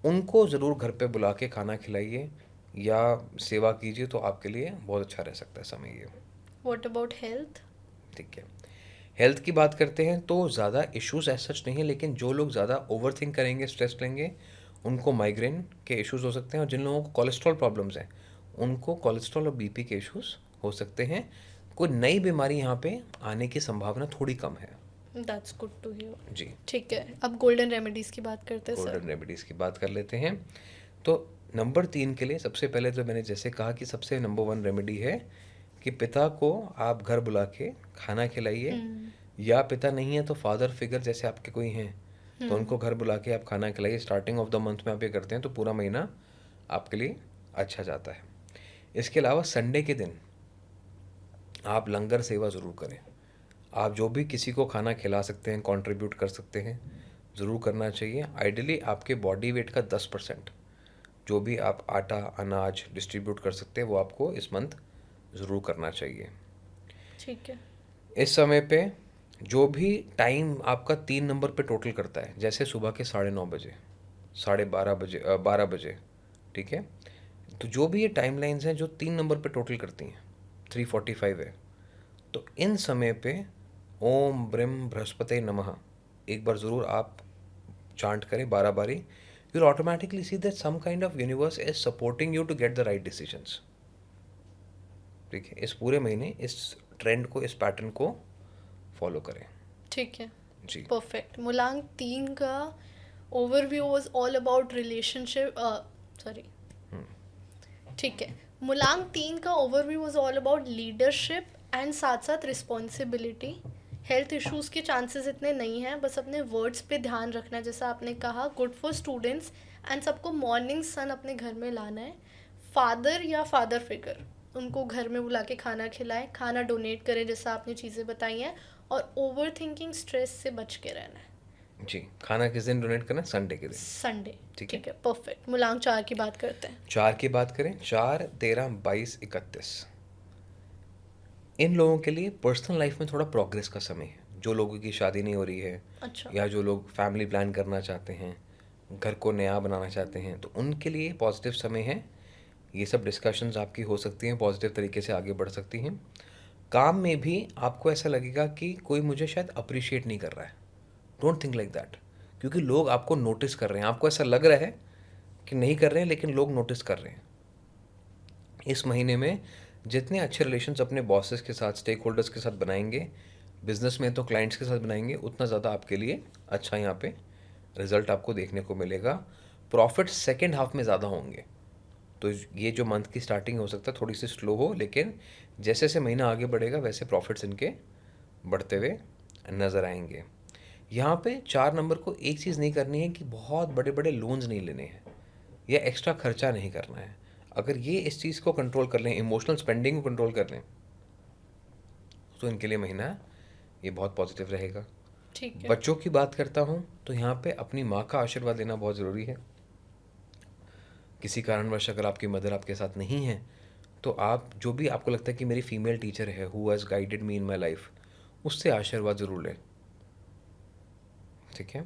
उनको ज़रूर घर पे बुला के खाना खिलाइए या सेवा कीजिए, तो आपके लिए बहुत अच्छा रह सकता है समय ये। What about health? ठीक है, हेल्थ की बात करते हैं तो ज़्यादा इश्यूज ऐसा सच नहीं है, लेकिन जो लोग ज़्यादा ओवर थिंक करेंगे, स्ट्रेस लेंगे, उनको माइग्रेन के इश्यूज हो सकते हैं। और जिन लोगों को कोलेस्ट्रॉल प्रॉब्लम्स हैं उनको कोलेस्ट्रॉल और बीपी के इश्यूज हो सकते हैं। कोई नई बीमारी यहाँ पे आने की संभावना थोड़ी कम है। That's good to hear. जी, ठीक है, अब गोल्डन रेमेडीज की बात करते हैं सर। गोल्डन रेमेडीज़ की बात कर लेते हैं। तो नंबर 3 के लिए सबसे पहले तो मैंने जैसे कहा कि सबसे नंबर 1 रेमेडी है कि पिता को आप घर बुला के खाना खिलाइए, या पिता नहीं है तो फादर फिगर जैसे आपके कोई हैं तो उनको घर बुला के आप खाना खिलाइए। स्टार्टिंग ऑफ द मंथ में आप ये करते हैं तो पूरा महीना आपके लिए अच्छा जाता है। इसके अलावा संडे के दिन आप लंगर सेवा ज़रूर करें। आप जो भी किसी को खाना खिला सकते हैं, कंट्रीब्यूट कर सकते हैं, ज़रूर करना चाहिए। आइडियली आपके बॉडी वेट का 10% जो भी आप आटा, अनाज डिस्ट्रीब्यूट कर सकते हैं वो आपको इस मंथ ज़रूर करना चाहिए। ठीक है। इस समय पे जो भी टाइम आपका 3 नंबर पे टोटल करता है, जैसे सुबह के 9:30 बजे, 12:30 बजे, 12 बजे, ठीक है, तो जो भी ये टाइम लाइन्स हैं जो 3 नंबर पे टोटल करती हैं, 3:45 है, तो इन समय पे ओम ब्रह्म बृहस्पति नमः एक बार ज़रूर आप चांट करें 12 बारी। You will automatically see that some kind of universe is supporting you to get the right decisions. ठीक है, इस पूरे महीने इस ट्रेंड को, इस पैटर्न को फॉलो करें। ठीक है जी, परफेक्ट। मुलांग 3 का overview was all about relationship, sorry, ठीक है। मुलांग 3 का overview was all about leadership and साथ साथ रिस्पॉन्सिबिलिटी। हेल्थ इश्यूज़ के चांसेस इतने नहीं हैं, बस अपने वर्ड्स पे ध्यान रखना, जैसा आपने कहा, गुड फॉर स्टूडेंट्स एंड सबको मॉर्निंग सन अपने घर में लाना है। फादर या फादर फिगर उनको घर में बुला के खाना खिलाएं, खाना डोनेट करें जैसा आपने चीज़ें बताई हैं, और ओवर थिंकिंग, स्ट्रेस से बच के रहना है। जी, खाना किस दिन डोनेट करना है? संडे के दिन। संडे, ठीक ठीक है परफेक्ट। मुलांग 4 की बात करते हैं। 4 की बात करें, 4, 13, 22, 31 इन लोगों के लिए पर्सनल लाइफ में थोड़ा प्रोग्रेस का समय है। जो लोगों की शादी नहीं हो रही है, अच्छा। या जो लोग फैमिली प्लान करना चाहते हैं, घर को नया बनाना चाहते हैं, तो उनके लिए पॉजिटिव समय है। ये सब डिस्कशंस आपकी हो सकती हैं, पॉजिटिव तरीके से आगे बढ़ सकती हैं। काम में भी आपको ऐसा लगेगा कि कोई मुझे शायद अप्रिशिएट नहीं कर रहा है। डोंट थिंक लाइक दैट, क्योंकि लोग आपको नोटिस कर रहे हैं। आपको ऐसा लग रहा है कि नहीं कर रहे हैं, लेकिन लोग नोटिस कर रहे हैं। इस महीने में जितने अच्छे रिलेशंस अपने बॉसेस के साथ, स्टेक होल्डर्स के साथ बनाएंगे, बिजनेस में तो क्लाइंट्स के साथ बनाएंगे, उतना ज़्यादा आपके लिए अच्छा यहाँ पे रिजल्ट आपको देखने को मिलेगा। प्रॉफिट सेकेंड हाफ में ज़्यादा होंगे। तो ये जो मंथ की स्टार्टिंग हो सकता है थोड़ी सी स्लो हो, लेकिन जैसे जैसे महीना आगे बढ़ेगा वैसे प्रॉफिट्स इनके बढ़ते हुए नज़र आएंगे। यहाँ पे 4 नंबर को एक चीज़ नहीं करनी है कि बहुत बड़े बड़े लोन्स नहीं लेने हैं या एक्स्ट्रा खर्चा नहीं करना है। अगर ये इस चीज़ को कंट्रोल कर लें, इमोशनल स्पेंडिंग को कंट्रोल कर लें, तो इनके लिए महीना ये बहुत पॉजिटिव रहेगा। ठीक है। बच्चों की बात करता हूँ तो यहाँ पे अपनी माँ का आशीर्वाद लेना बहुत ज़रूरी है। किसी कारणवश अगर आपकी मदर आपके साथ नहीं है तो आप जो भी आपको लगता है कि मेरी फीमेल टीचर है who has guided me in my life, उससे आशीर्वाद ज़रूर लें। ठीक है।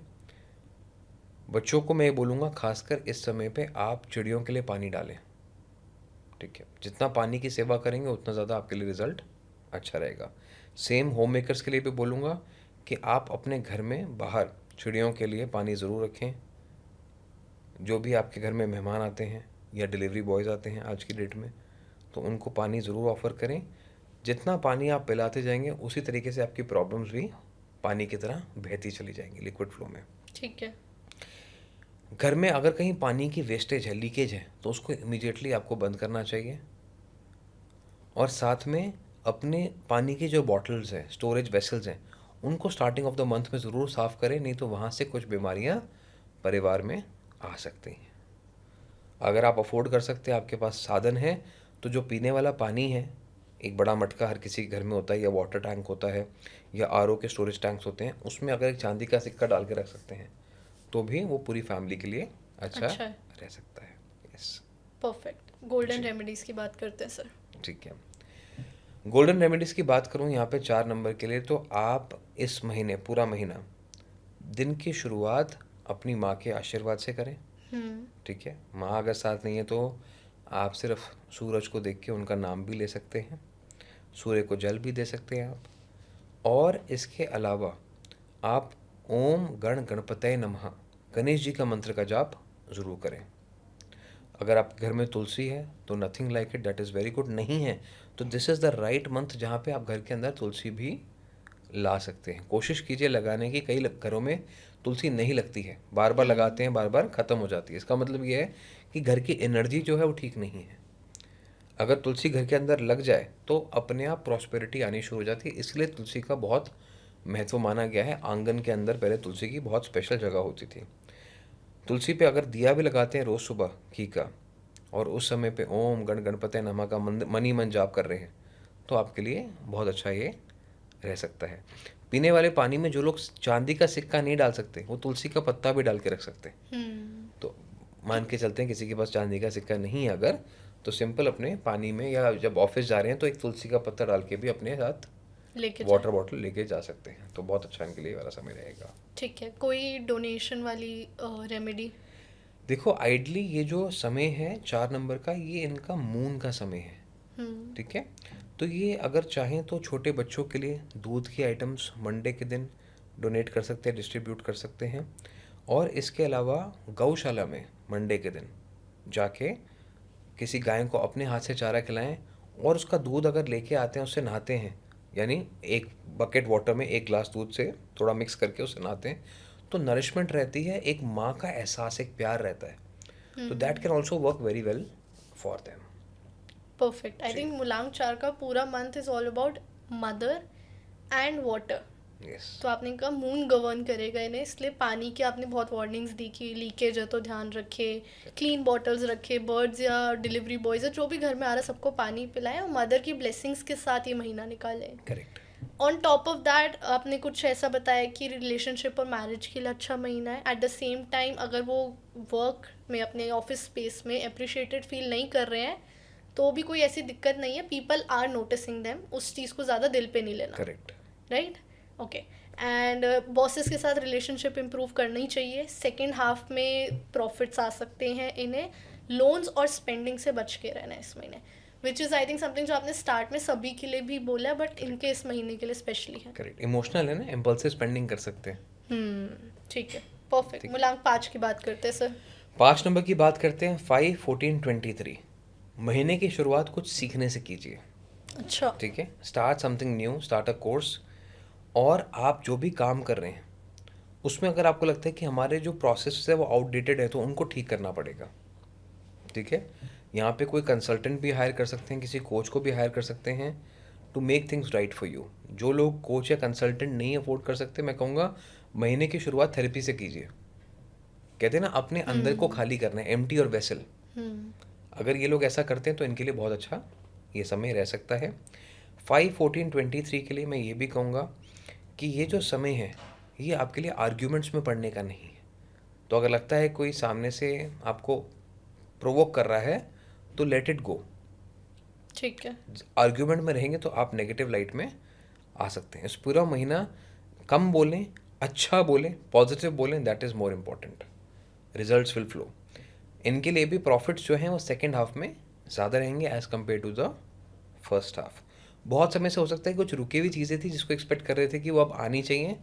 बच्चों को मैं ये बोलूँगा खासकर इस समय पे आप चिड़ियों के लिए पानी डालें। ठीक है, जितना पानी की सेवा करेंगे उतना ज़्यादा आपके लिए रिजल्ट अच्छा रहेगा। सेम होम मेकर्स के लिए भी बोलूँगा कि आप अपने घर में बाहर चिड़ियों के लिए पानी ज़रूर रखें। जो भी आपके घर में मेहमान आते हैं या डिलीवरी बॉयज़ आते हैं आज की डेट में, तो उनको पानी ज़रूर ऑफ़र करें। जितना पानी आप पिलाते जाएंगे उसी तरीके से आपकी प्रॉब्लम्स भी पानी की तरह बहती चली जाएंगी लिक्विड फ्लो में। ठीक है। घर में अगर कहीं पानी की वेस्टेज है, लीकेज है, तो उसको इमीडिएटली आपको बंद करना चाहिए। और साथ में अपने पानी की जो बॉटल्स हैं, स्टोरेज वेसल्स हैं, उनको स्टार्टिंग ऑफ द मंथ में ज़रूर साफ़ करें, नहीं तो वहाँ से कुछ बीमारियाँ परिवार में आ सकती हैं। अगर आप अफोर्ड कर सकते हैं, आपके पास साधन है, तो जो पीने वाला पानी है, एक बड़ा मटका हर किसी के घर में होता है, या वाटर टैंक होता है, या आरओ के स्टोरेज टैंक्स होते हैं, उसमें अगर एक चांदी का सिक्का डाल के रख सकते हैं तो भी वो पूरी फैमिली के लिए अच्छा अच्छा है। रह सकता है। यस। परफेक्ट। गोल्डन रेमेडीज की बात करते हैं सर। ठीक है। गोल्डन रेमेडीज़ की बात करूँ यहाँ पे 4 नंबर के लिए, तो आप इस महीने पूरा महीना दिन की शुरुआत अपनी माँ के आशीर्वाद से करें। ठीक है। माँ अगर साथ नहीं है तो आप सिर्फ सूरज को देख के उनका नाम भी ले सकते हैं, सूर्य को जल भी दे सकते हैं आप। और इसके अलावा आप ओम गण गणपतये नमः गणेश जी का मंत्र का जाप ज़रूर करें। अगर आपके घर में तुलसी है तो nothing like it, that is very good. नहीं है तो this is the right month जहाँ पे आप घर के अंदर तुलसी भी ला सकते हैं। कोशिश कीजिए लगाने की। कई घरों में तुलसी नहीं लगती है, बार बार लगाते हैं, बार बार ख़त्म हो जाती है। इसका मतलब ये है कि घर की एनर्जी जो है वो ठीक नहीं है। अगर तुलसी घर के अंदर लग जाए तो अपने आप प्रॉस्पेरिटी आनी शुरू हो जाती है। इसलिए तुलसी का बहुत महत्व माना गया है। आंगन के अंदर पहले तुलसी की बहुत स्पेशल जगह होती थी। तुलसी पे अगर दिया भी लगाते हैं रोज़ सुबह घी का, और उस समय पे ओम गण गणपतये नमः का मन ही मन जाप कर रहे हैं, तो आपके लिए बहुत अच्छा ये रह सकता है। पीने वाले पानी में जो लोग चांदी का सिक्का नहीं डाल सकते, वो तुलसी का पत्ता भी डाल के रख सकते हैं। तो मान के चलते हैं किसी के पास चांदी का सिक्का नहीं है अगर, तो सिंपल अपने पानी में या जब ऑफिस जा रहे हैं तो एक तुलसी का पत्ता डाल के भी अपने साथ लेके वाटर बॉटल लेके जा सकते हैं। तो बहुत अच्छा इनके लिए वाला समय रहेगा। ठीक है। कोई डोनेशन वाली रेमेडी? देखो आइडली ये जो समय है 4 नंबर का, ये इनका मून का समय है। ठीक है। तो ये अगर चाहें तो छोटे बच्चों के लिए दूध की आइटम्स मंडे के दिन डोनेट कर सकते हैं, डिस्ट्रीब्यूट कर सकते हैं। और इसके अलावा गौशाला में मंडे के दिन जाके किसी गाय को अपने हाथ से चारा खिलाएं, और उसका दूध अगर लेके आते हैं, उससे नहाते हैं, यानी एक बकेट वाटर में 1 ग्लास दूध से थोड़ा मिक्स करके उससे नहाते हैं, तो नरिशमेंट रहती है, एक माँ का एहसास, एक प्यार रहता है। तो that can also work very well for them. Perfect. I think मुलांग चार का पूरा month is all about mother and water. Yes. तो आपने कहा मून गवर्न करेगा इन्हें, इसलिए पानी की आपने बहुत वार्निंग्स दी कि लीकेज है तो ध्यान रखे, क्लीन बॉटल्स रखे, बर्ड्स या डिलीवरी बॉयज़ जो भी घर में आ रहा है सबको पानी पिलाएं, और मदर की ब्लेसिंग्स के साथ ये महीना निकालें। Correct. On top of that आपने कुछ ऐसा बताया कि रिलेशनशिप और मैरिज के लिए अच्छा महीना है। एट द सेम टाइम अगर वो वर्क में अपने ऑफिस स्पेस में अप्रिशिएटेड फील नहीं कर रहे हैं तो भी कोई ऐसी दिक्कत नहीं है, पीपल आर नोटिसिंग देम, उस चीज़ को ज़्यादा दिल पे नहीं लेना। Correct. Right. Okay. And bosses के साथ रिलेशनशिप इम्प्रूव करना ही चाहिए। सेकेंड हाफ में प्रॉफिट्स आ सकते हैं इन्हें। लोन्स और स्पेंडिंग से बच के रहना है इस महीने, which is I think something जो आपने स्टार्ट में सभी के लिए भी बोला है, बट इनके इस महीने के लिए स्पेशली है। करेक्ट। इमोशनल है ना, इम्पल्सिव स्पेंडिंग कर सकते हैं। ठीक है। परफेक्ट। मुलांग 5 की बात करते हैं सर। 5 नंबर की बात करते हैं। 5, 14, 23 महीने की शुरुआत कुछ सीखने से कीजिए। अच्छा। ठीक है। Start something new, start a course. और आप जो भी काम कर रहे हैं उसमें अगर आपको लगता है कि हमारे जो प्रोसेस है वो आउटडेटेड है तो उनको ठीक करना पड़ेगा, ठीक है। यहाँ पे कोई कंसल्टेंट भी हायर कर सकते हैं, किसी कोच को भी हायर कर सकते हैं to make things right for you. जो लोग कोच या कंसल्टेंट नहीं अफोर्ड कर सकते, मैं कहूँगा महीने की शुरुआत थेरेपी से कीजिए। कहते हैं ना अपने अंदर को खाली करना है, एम्प्टी और वेसल। अगर ये लोग ऐसा करते हैं तो इनके लिए बहुत अच्छा ये समय रह सकता है। 5-14-23 के लिए मैं ये भी कहूँगा कि ये जो समय है ये आपके लिए आर्ग्यूमेंट्स में पढ़ने का नहीं है। तो अगर लगता है कोई सामने से आपको प्रोवोक कर रहा है तो लेट इट गो। ठीक है। आर्ग्यूमेंट में रहेंगे तो आप नेगेटिव लाइट में आ सकते हैं। इस पूरा महीना कम बोलें, अच्छा बोलें, पॉजिटिव बोलें, that is more important. Results will flow. इनके लिए भी प्रॉफिट्स जो हैं वो सेकेंड हाफ में ज़्यादा रहेंगे as compare to the first half. बहुत समय से हो सकता है कुछ रुकी हुई चीज़ें थी जिसको एक्सपेक्ट कर रहे थे कि वो अब आनी चाहिए,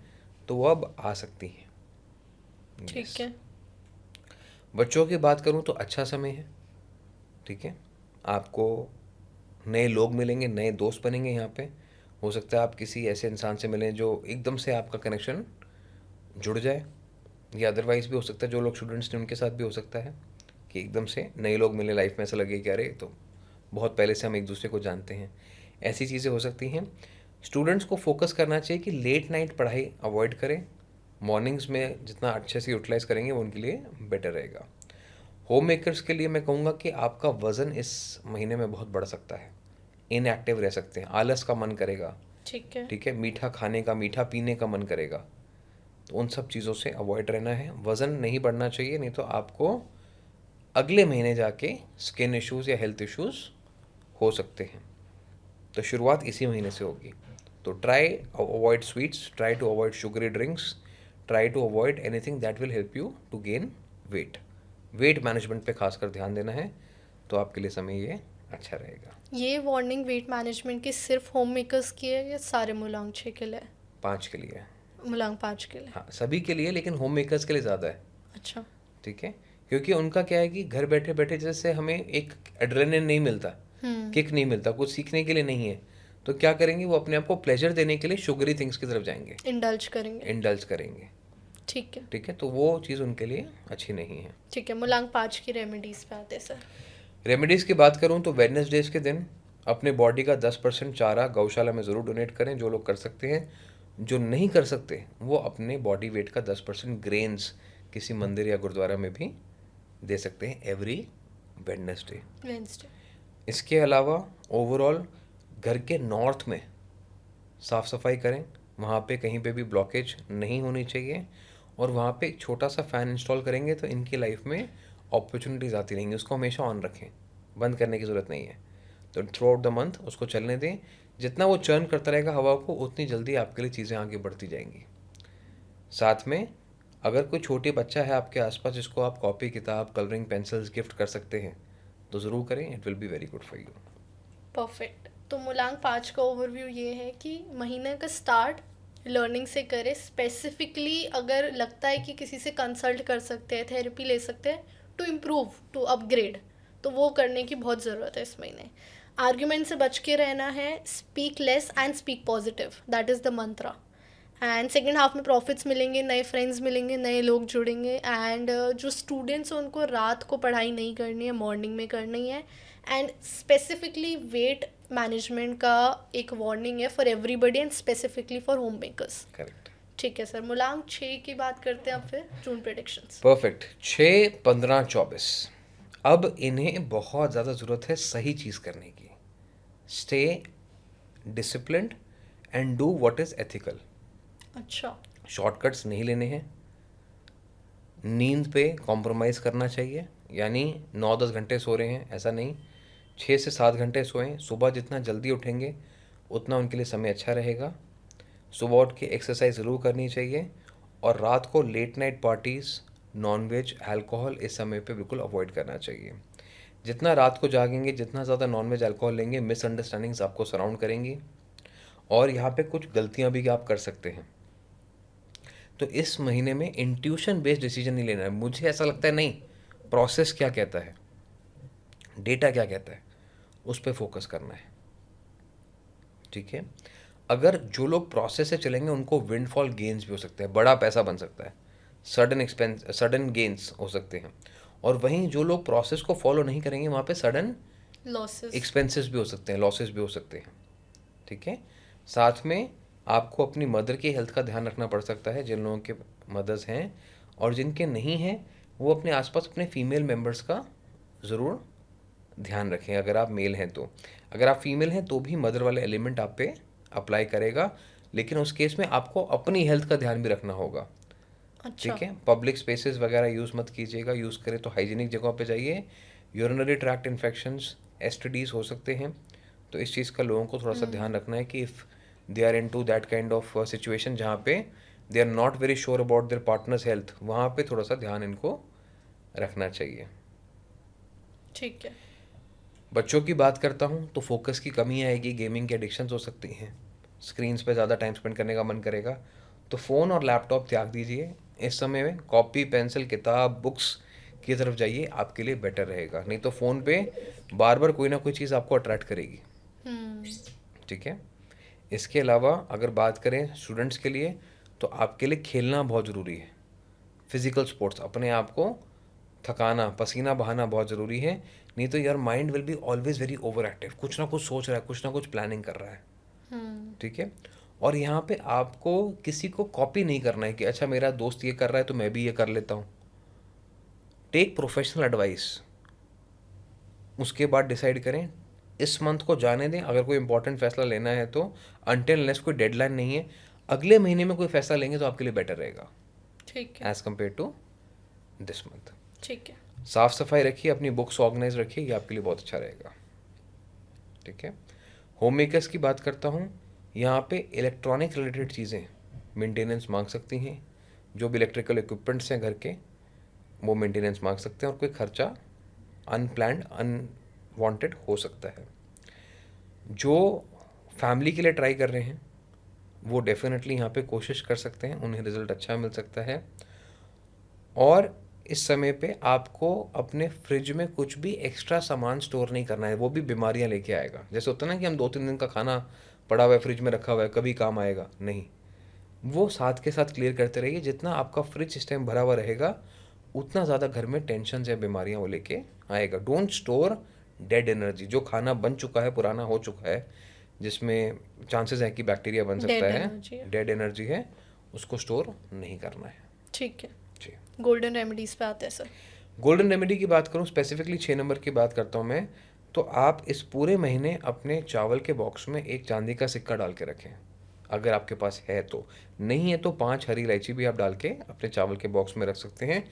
तो वो अब आ सकती हैं। ठीक है। बच्चों की बात करूं तो अच्छा समय है, ठीक है। आपको नए लोग मिलेंगे, नए दोस्त बनेंगे। यहाँ पे हो सकता है आप किसी ऐसे इंसान से मिलें जो एकदम से आपका कनेक्शन जुड़ जाए, या अदरवाइज भी हो सकता है जो लोग स्टूडेंट्स ने उनके साथ भी हो सकता है कि एकदम से नए लोग मिले लाइफ में, ऐसा लगे कि अरे तो बहुत पहले से हम एक दूसरे को जानते हैं। ऐसी चीज़ें हो सकती हैं। स्टूडेंट्स को फोकस करना चाहिए कि लेट नाइट पढ़ाई अवॉइड करें, मॉर्निंग्स में जितना अच्छे से यूटिलाइज करेंगे वो उनके लिए बेटर रहेगा। होम मेकर्स के लिए मैं कहूँगा कि आपका वज़न इस महीने में बहुत बढ़ सकता है, इनएक्टिव रह सकते हैं, आलस का मन करेगा, ठीक है। ठीक है, मीठा खाने का, मीठा पीने का मन करेगा। तो उन सब चीज़ों से अवॉइड रहना है। वज़न नहीं बढ़ना चाहिए, नहीं तो आपको अगले महीने जाके स्किन इश्यूज़ या हेल्थ इश्यूज़ हो सकते हैं। तो शुरुआत इसी महीने से होगी। तो try avoid sweets, try to avoid sugary drinks, try to avoid anything that will help you to gain weight. Weight management पे खासकर ध्यान देना है, तो आपके लिए समय ये अच्छा रहेगा। ये वार्निंग वेट मैनेजमेंट की सिर्फ होम मेकर्स की है या सारे मुलांग 6 के लिए? 5 के लिए। मुलांग 5 के लिए? हाँ, सभी के लिए, लेकिन होम मेकर्स के लिए ज़्यादा है, अच्छा। ठीक है। क्योंकि उनका क्या है कि घर बैठे बैठे जैसे हमें एक एड्रेनलिन नहीं मिलता, किक नहीं मिलता, कुछ सीखने के लिए नहीं है, तो क्या करेंगे वो अपने आप को प्लेजर देने के लिए शुगरी थिंग्स की तरफ जाएंगे, इंडल्ज करेंगे। इंडल्ज करेंगे, ठीक है। ठीक है। तो वो चीज़ उनके लिए अच्छी नहीं है। ठीक है, मुलांग 5 की रेमेडीज पे आते हैं सर। रेमेडीज़ की बात करूँ तो वेडनेसडेज के दिन अपने बॉडी का 10% चारा गौशाला में ज़रूर डोनेट करें, जो लोग कर सकते हैं। जो नहीं कर सकते वो अपने बॉडी वेट का 10% ग्रेन्स किसी मंदिर या गुरुद्वारा में भी दे सकते हैं एवरी वेडनेसडे। वेंसडे। इसके अलावा ओवरऑल घर के नॉर्थ में साफ़ सफाई करें, वहाँ पे कहीं पे भी ब्लॉकेज नहीं होनी चाहिए, और वहाँ पे एक छोटा सा फ़ैन इंस्टॉल करेंगे तो इनकी लाइफ में अपॉर्चुनिटीज़ आती रहेंगी। उसको हमेशा ऑन रखें, बंद करने की ज़रूरत नहीं है। तो थ्रू आउट द मंथ उसको चलने दें। जितना वो चर्न करता रहेगा हवा को, उतनी जल्दी आपके लिए चीज़ें आगे बढ़ती जाएंगी। साथ में अगर कोई छोटी बच्चा है आपके आसपास जिसको आप कॉपी किताब, कलरिंग पेंसिल्स गिफ्ट कर सकते हैं तो ज़रूर करें, it will B very good for you. Perfect. तो मुलांग 5 का ओवरव्यू ये है कि महीने का स्टार्ट लर्निंग से करें। स्पेसिफिकली अगर लगता है कि किसी से कंसल्ट कर सकते हैं, थेरेपी ले सकते हैं टू इम्प्रूव, टू अपग्रेड, तो वो करने की बहुत ज़रूरत है इस महीने। आर्ग्यूमेंट से बच के रहना है, speak less and speak positive, that is the Mantra. And second half में प्रॉफिट्स मिलेंगे, नए फ्रेंड्स मिलेंगे, नए लोग जुड़ेंगे। एंड जो स्टूडेंट्स हैं उनको रात को पढ़ाई नहीं करनी है, मॉर्निंग में करनी है। एंड स्पेसिफिकली वेट मैनेजमेंट का एक वार्निंग है for everybody and specifically for home makers. Correct. ठीक है सर, मुलांग 6 की बात करते हैं अब फिर जून प्रेडिक्शंस। परफेक्ट। 6, 15, 24। अब इन्हें बहुत ज़्यादा ज़रूरत है सही चीज़ करने की। Stay disciplined and do what is ethical. अच्छा। शॉर्टकट्स नहीं लेने हैं। नींद पे कॉम्प्रोमाइज़ करना चाहिए, यानी 9-10 घंटे सो रहे हैं ऐसा नहीं, 6 से 7 घंटे सोएं। सुबह जितना जल्दी उठेंगे उतना उनके लिए समय अच्छा रहेगा। सुबह उठ के एक्सरसाइज ज़रूर करनी चाहिए, और रात को late night parties, non veg, alcohol इस समय पे बिल्कुल अवॉइड करना चाहिए। जितना रात को जागेंगे, जितना ज़्यादा नॉनवेज अल्कोहल लेंगे, मिसअंडरस्टैंडिंग्स आपको सराउंड करेंगी, और यहाँ पे कुछ गलतियाँ भी आप कर सकते हैं। तो इस महीने में इंट्यूशन बेस्ड डिसीजन नहीं लेना है। मुझे ऐसा लगता है, नहीं, प्रोसेस क्या कहता है, डेटा क्या कहता है, उस पर फोकस करना है, ठीक है। अगर जो लोग प्रोसेस से चलेंगे उनको विंडफॉल गेन्स भी हो सकते हैं, बड़ा पैसा बन सकता है, सडन गेन्स हो सकते हैं। और वहीं जो लोग प्रोसेस को फॉलो नहीं करेंगे वहाँ पे सडन लॉसेस। एक्सपेंसेस भी हो सकते हैं, लॉसेस भी हो सकते हैं। ठीक है, साथ में आपको अपनी मदर की हेल्थ का ध्यान रखना पड़ सकता है, जिन लोगों के मदर्स हैं, और जिनके नहीं हैं वो अपने आसपास अपने फीमेल मेंबर्स का ज़रूर ध्यान रखें। अगर आप मेल हैं तो, अगर आप फीमेल हैं तो भी मदर वाला एलिमेंट आप पे अप्लाई करेगा, लेकिन उस केस में आपको अपनी हेल्थ का ध्यान भी रखना होगा। अच्छा। ठीक है, पब्लिक स्पेसेस वगैरह यूज़ मत कीजिएगा, यूज़ करें तो हाइजीनिक जगहों पे जाइए। यूरिनरी ट्रैक्ट इन्फेक्शंस, एसटीडीज़ हो सकते हैं, तो इस चीज़ का लोगों को थोड़ा सा ध्यान रखना है कि if they are into that kind of situation जहाँ पे they are not very sure about their partners health, वहाँ पे थोड़ा सा ध्यान इनको रखना चाहिए। ठीक है। बच्चों की बात करता हूँ तो फोकस की कमी आएगी, गेमिंग की एडिक्शंस हो सकती हैं, स्क्रीन्स पे ज़्यादा टाइम स्पेंड करने का मन करेगा, तो फ़ोन और लैपटॉप त्याग दीजिए। इस समय में कॉपी पेंसिल किताब बुक्स की तरफ जाइए, आपके लिए बेटर रहेगा। नहीं तो फ़ोन पे बार बार कोई ना कोई चीज़ आपको अट्रैक्ट करेगी। ठीक है, इसके अलावा अगर बात करें स्टूडेंट्स के लिए, तो आपके लिए खेलना बहुत ज़रूरी है। फिजिकल स्पोर्ट्स, अपने आप को थकाना, पसीना बहाना बहुत ज़रूरी है, नहीं तो your mind will be always very over active, कुछ ना कुछ सोच रहा है, कुछ ना कुछ प्लानिंग कर रहा है। ठीक है, और यहाँ पे आपको किसी को कॉपी नहीं करना है कि अच्छा मेरा दोस्त ये कर रहा है तो मैं भी ये कर लेता हूँ। टेक प्रोफेशनल एडवाइस, उसके बाद डिसाइड करें। इस मंथ को जाने दें, अगर कोई इंपॉर्टेंट फैसला लेना है तो अनटिल अनलेस कोई डेडलाइन नहीं है, अगले महीने में कोई फैसला लेंगे तो आपके लिए बेटर रहेगा ठीक है। As compare to this month. ठीक है। साफ सफाई रखिए, अपनी बुक्स ऑर्गेनाइज रखिए, ये आपके लिए बहुत अच्छा रहेगा। ठीक है, होम मेकर्स की बात करता हूँ, यहाँ पे इलेक्ट्रॉनिक रिलेटेड चीज़ें मेंटेनेंस मांग सकती हैं। जो भी इलेक्ट्रिकल इक्विपमेंट्स हैं घर के, वो मेंटेनेंस मांग सकते हैं, और कोई खर्चा अनप्लैंड अनवांटेड हो सकता है। जो फैमिली के लिए ट्राई कर रहे हैं वो डेफिनेटली यहाँ पे कोशिश कर सकते हैं, उन्हें रिजल्ट अच्छा मिल सकता है। और इस समय पे आपको अपने फ्रिज में कुछ भी एक्स्ट्रा सामान स्टोर नहीं करना है, वो भी बीमारियाँ लेके आएगा। जैसे होता है ना कि हम 2-3 दिन का खाना पड़ा हुआ है फ्रिज में रखा हुआ है, कभी काम आएगा नहीं, वो साथ के साथ क्लियर करते रहिए। जितना आपका फ्रिज सिस्टम टाइम भरा हुआ रहेगा उतना ज़्यादा घर में टेंशन या बीमारियाँ वो लेके आएगा। डोंट स्टोर डेड एनर्जी, जो खाना बन चुका है, पुराना हो चुका है, जिसमें चांसेस है कि बैक्टीरिया बन सकता डेड है, एनर्जी है। डेड एनर्जी है, उसको स्टोर नहीं करना है। ठीक है। जी, गोल्डन रेमेडीज पे आते हैं सर। गोल्डन रेमेडी की बात करूँ, स्पेसिफिकली 6 नंबर की बात करता हूँ मैं, तो आप इस पूरे महीने अपने चावल के बॉक्स में एक चांदी का सिक्का डाल के रखें, अगर आपके पास है तो। नहीं है तो 5 हरी इलायची भी आप डाल के अपने चावल के बॉक्स में रख सकते हैं।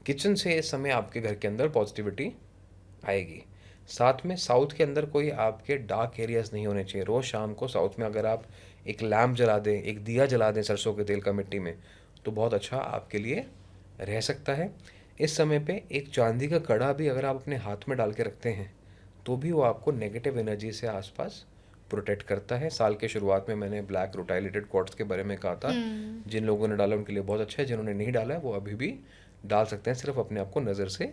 किचन से इस समय आपके घर के अंदर पॉजिटिविटी आएगी। साथ में साउथ के अंदर कोई आपके डार्क एरियाज नहीं होने चाहिए। रोज़ शाम को साउथ में अगर आप एक लैम्प जला दें, एक दिया जला दें सरसों के तेल का मिट्टी में, तो बहुत अच्छा आपके लिए रह सकता है। इस समय पे एक चांदी का कड़ा भी अगर आप अपने हाथ में डाल के रखते हैं तो भी वो आपको नेगेटिव एनर्जी से आसपास प्रोटेक्ट करता है। साल के शुरुआत में मैंने ब्लैक रूटाइलेटेड क्वार्ट्ज के बारे में कहा था, जिन लोगों ने डाला उनके लिए बहुत अच्छा है, जिन्होंने नहीं डाला है वो अभी भी डाल सकते हैं, सिर्फ अपने आप को नज़र से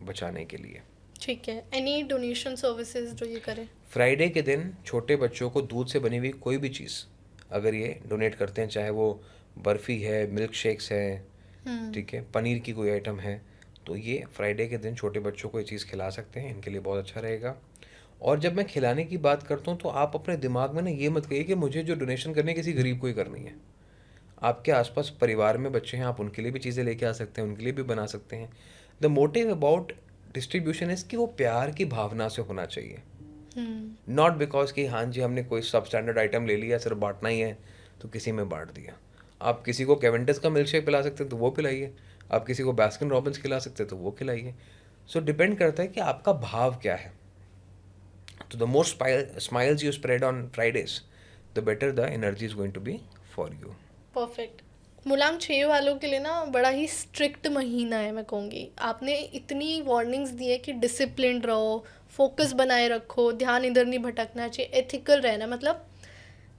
बचाने के लिए। ठीक है। एनी डोनेशन सर्विसेज जो ये करें? फ्राइडे के दिन छोटे बच्चों को दूध से बनी हुई कोई भी चीज़ अगर ये डोनेट करते हैं, चाहे वो बर्फ़ी है, मिल्क शेक्स है, ठीक है, पनीर की कोई आइटम है, तो ये फ्राइडे के दिन छोटे बच्चों को ये चीज़ खिला सकते हैं, इनके लिए बहुत अच्छा रहेगा। और जब मैं खिलाने की बात करता हूँ तो आप अपने दिमाग में ना ये मत कहिए कि मुझे जो डोनेशन करनी है किसी गरीब को ही करनी है। आपके आसपास परिवार में बच्चे हैं, आप उनके लिए भी चीज़ें लेके आ सकते हैं, उनके लिए भी बना सकते हैं। The motive about distribution is कि वो प्यार की भावना से होना चाहिए, नॉट बिकॉज कि हाँ जी हमने कोई सब स्टैंडर्ड आइटम ले लिया, सिर्फ बांटना ही है तो किसी में बांट दिया। आप किसी को केवेंटिस का मिल्क शेक पिला सकते हैं तो वो पिलाइए, आप किसी को बास्किन रॉबिन्स खिला सकते हैं तो वो खिलाइए। सो डिपेंड करता है कि आपका भाव क्या है। तो the more smiles you spread on Fridays, the better the energy is going to be for you. Perfect. मुलायम 6 वालों के लिए ना बड़ा ही स्ट्रिक्ट महीना है, मैं कहूँगी। आपने इतनी वार्निंग्स दी है कि डिसिप्लिन रहो, फोकस बनाए रखो, ध्यान इधर नहीं भटकना चाहिए, एथिकल रहना, मतलब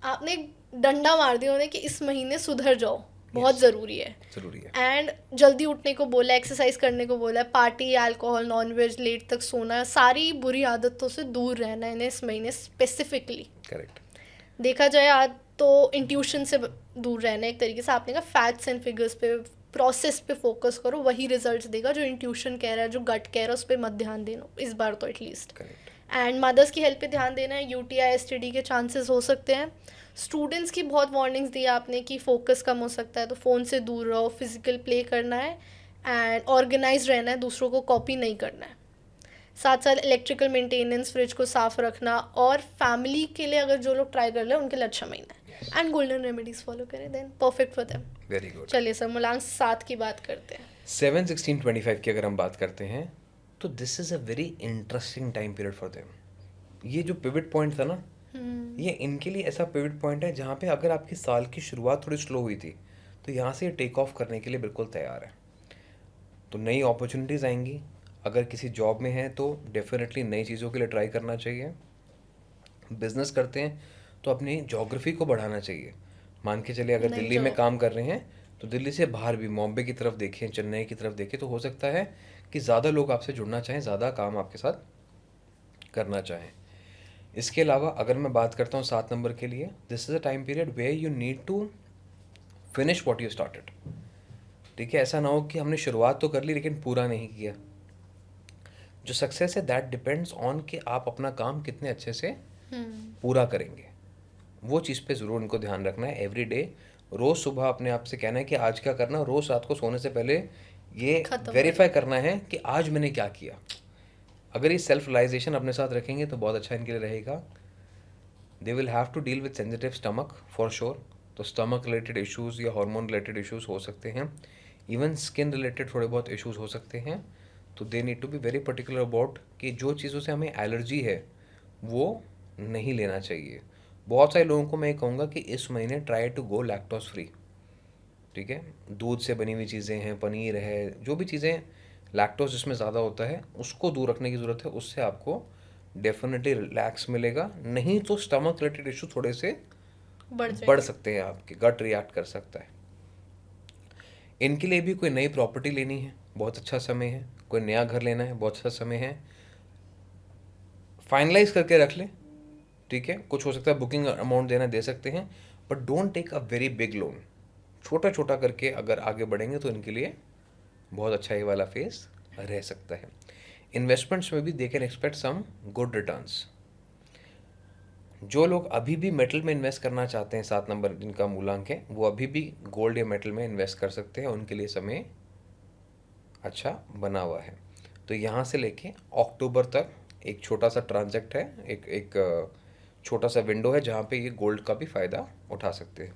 आपने डंडा मार दिया उन्हें कि इस महीने सुधर जाओ, बहुत ज़रूरी है। ज़रूरी है। एंड जल्दी उठने को बोला, एक्सरसाइज करने को बोला, पार्टी, अल्कोहल, नॉनवेज, लेट तक सोना, सारी बुरी आदतों से दूर रहना है इन्हें इस महीने स्पेसिफिकली। करेक्ट। देखा जाए आज तो इंट्यूशन से दूर रहना है एक तरीके से। आपने कहा फैक्ट्स एंड फिगर्स पे, प्रोसेस पे फोकस करो, वही रिजल्ट्स देगा। जो इंट्यूशन कह रहा है, जो गट कह रहा है, उस पर मत ध्यान देना इस बार तो एटलीस्ट। करेक्ट। एंड मदर्स की हेल्थ पे ध्यान देना है। यूटीआई एसटीडी के चांसेस हो सकते हैं। स्टूडेंट्स की बहुत वार्निंग्स दी आपने कि फोकस कम हो सकता है, तो फ़ोन से दूर रहो, फिजिकल प्ले करना है एंड ऑर्गेनाइज रहना है, दूसरों को कॉपी नहीं करना है। साथ साथ इलेक्ट्रिकल मेंटेनेंस, फ्रिज को साफ रखना, और फैमिली के लिए अगर जो लोग ट्राई कर रहे हैं उनके लिए अच्छा महीना है। एंड गोल्डन रेमेडीज फॉलो करें, then perfect for them. Very good. चलिए सर, मूलांक 7 की बात करते हैं। 7, 16, 25 की अगर हम बात करते हैं तो this is a very interesting time period for them. ये जो पिवट पॉइंट था ना, ये इनके लिए ऐसा पिवट पॉइंट है जहाँ पे अगर आपकी साल की शुरुआत थोड़ी स्लो हुई थी तो यहाँ से ये टेक ऑफ करने के लिए बिल्कुल तैयार है। तो नई अपॉर्चुनिटीज़ आएंगी। अगर किसी जॉब में है तो डेफिनेटली नई चीज़ों के लिए ट्राई करना चाहिए। बिजनेस करते हैं तो अपनी जोग्राफी को बढ़ाना चाहिए। मान के चलिए अगर नई दिल्ली में job। काम कर रहे हैं तो दिल्ली से बाहर भी बॉम्बे की तरफ देखें, चेन्नई की तरफ देखें, तो हो सकता है कि ज़्यादा लोग आपसे जुड़ना चाहें, ज़्यादा काम आपके साथ करना चाहें। इसके अलावा अगर मैं बात करता हूँ 7 नंबर के लिए, this is a time period where you need to finish what you started. ठीक है, ऐसा ना हो कि हमने शुरुआत तो कर ली लेकिन पूरा नहीं किया। जो सक्सेस है दैट डिपेंड्स ऑन कि आप अपना काम कितने अच्छे से पूरा करेंगे। वो चीज़ पे ज़रूर इनको ध्यान रखना है। एवरी डे, रोज़ सुबह अपने आप से कहना है कि आज क्या करना, रोज़ रात को सोने से पहले ये खत्म वेरीफाई करना है कि आज मैंने क्या किया। अगर ये सेल्फ रियलाइजेशन अपने साथ रखेंगे तो बहुत अच्छा इनके लिए रहेगा। They will have to deal with sensitive stomach for sure. तो स्टमक रिलेटेड इश्यूज़ या हार्मोन रिलेटेड इश्यूज़ हो सकते हैं। इवन स्किन रिलेटेड थोड़े बहुत इश्यूज़ हो सकते हैं। तो they need to be very particular about कि जो चीज़ों से हमें एलर्जी है वो नहीं लेना चाहिए। बहुत सारे लोगों को मैं कहूँगा कि इस महीने try to go lactose free. ठीक है, दूध से बनी हुई चीज़ें हैं, पनीर है, जो भी चीज़ें लैक्टोज जिसमें ज़्यादा होता है उसको दूर रखने की ज़रूरत है। उससे आपको डेफिनेटली रिलैक्स मिलेगा। नहीं तो स्टमक रिलेटेड इशू थोड़े से बढ़ सकते हैं, आपके गट रिएक्ट कर सकता है। इनके लिए भी कोई नई प्रॉपर्टी लेनी है, बहुत अच्छा समय है। कोई नया घर लेना है, बहुत अच्छा समय है। फाइनलाइज करके रख लें। ठीक है, कुछ हो सकता है बुकिंग अमाउंट देना दे सकते हैं, but don't take a very big loan. छोटा छोटा करके अगर आगे बढ़ेंगे तो इनके लिए बहुत अच्छा ये वाला फेज रह सकता है। इन्वेस्टमेंट्स में भी they can expect some good returns. जो लोग अभी भी मेटल में इन्वेस्ट करना चाहते हैं, 7 नंबर जिनका मूलांक है, वो अभी भी गोल्ड या मेटल में इन्वेस्ट कर सकते हैं। उनके लिए समय अच्छा बना हुआ है। तो यहाँ से लेके अक्टूबर तक एक छोटा सा ट्रांजेक्ट है, एक छोटा सा विंडो है जहाँ पे ये गोल्ड का भी फ़ायदा उठा सकते हैं।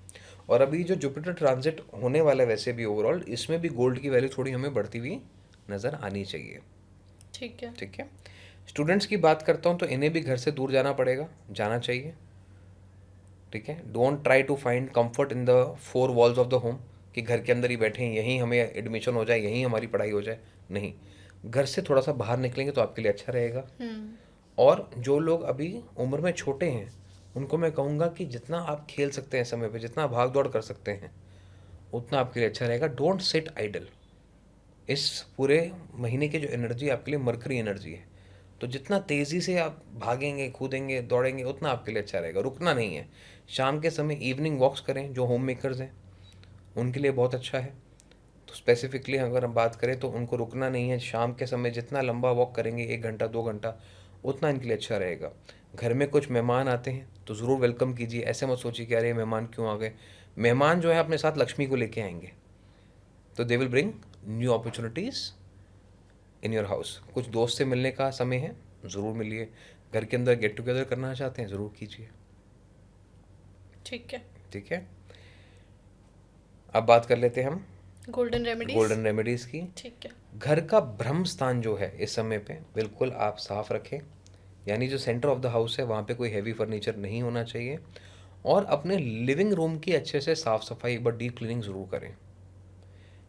और अभी जो जुपिटर ट्रांजिट होने वाला है वैसे भी ओवरऑल, इसमें भी गोल्ड की वैल्यू थोड़ी हमें बढ़ती हुई नज़र आनी चाहिए। ठीक है। ठीक है, स्टूडेंट्स की बात करता हूँ तो इन्हें भी घर से दूर जाना पड़ेगा, जाना चाहिए। ठीक है, don't try to find comfort in the 4 walls of the home, कि घर के अंदर ही बैठे हैं, यहीं हमें एडमिशन हो जाए, यहीं हमारी पढ़ाई हो जाए। नहीं, घर से थोड़ा सा बाहर निकलेंगे तो आपके लिए अच्छा रहेगा। और जो लोग अभी उम्र में छोटे हैं उनको मैं कहूँगा कि जितना आप खेल सकते हैं समय पे, जितना भाग दौड़ कर सकते हैं, उतना आपके लिए अच्छा रहेगा। Don't sit idle. इस पूरे महीने की जो एनर्जी आपके लिए मरकरी एनर्जी है, तो जितना तेज़ी से आप भागेंगे, कूदेंगे, दौड़ेंगे, उतना आपके लिए अच्छा रहेगा। रुकना नहीं है। शाम के समय इवनिंग वॉक्स करें, जो होम मेकर्स हैं उनके लिए बहुत अच्छा है। तो स्पेसिफिकली अगर हम बात करें तो उनको रुकना नहीं है। शाम के समय जितना लंबा वॉक करेंगे, 1 घंटा 2 घंटा, उतना इनके लिए अच्छा रहेगा। घर में कुछ मेहमान आते हैं तो ज़रूर वेलकम कीजिए। ऐसे मत सोचिए कि अरे मेहमान क्यों आ गए। मेहमान जो है अपने साथ लक्ष्मी को लेके आएंगे, तो they will bring new opportunities in your house. कुछ दोस्त से मिलने का समय है, ज़रूर मिलिए। घर के अंदर गेट टुगेदर करना चाहते हैं, ज़रूर कीजिए। ठीक है। ठीक है, अब बात कर लेते हैं हम गोल्डन रेमेडीज़ की। ठीक है। घर का ब्रह्म स्थान जो है इस समय पे बिल्कुल आप साफ रखें, यानी जो सेंटर ऑफ द हाउस है वहाँ पे कोई हैवी फर्नीचर नहीं होना चाहिए। और अपने लिविंग रूम की अच्छे से साफ़ सफाई, एक बार डीप क्लीनिंग ज़रूर करें।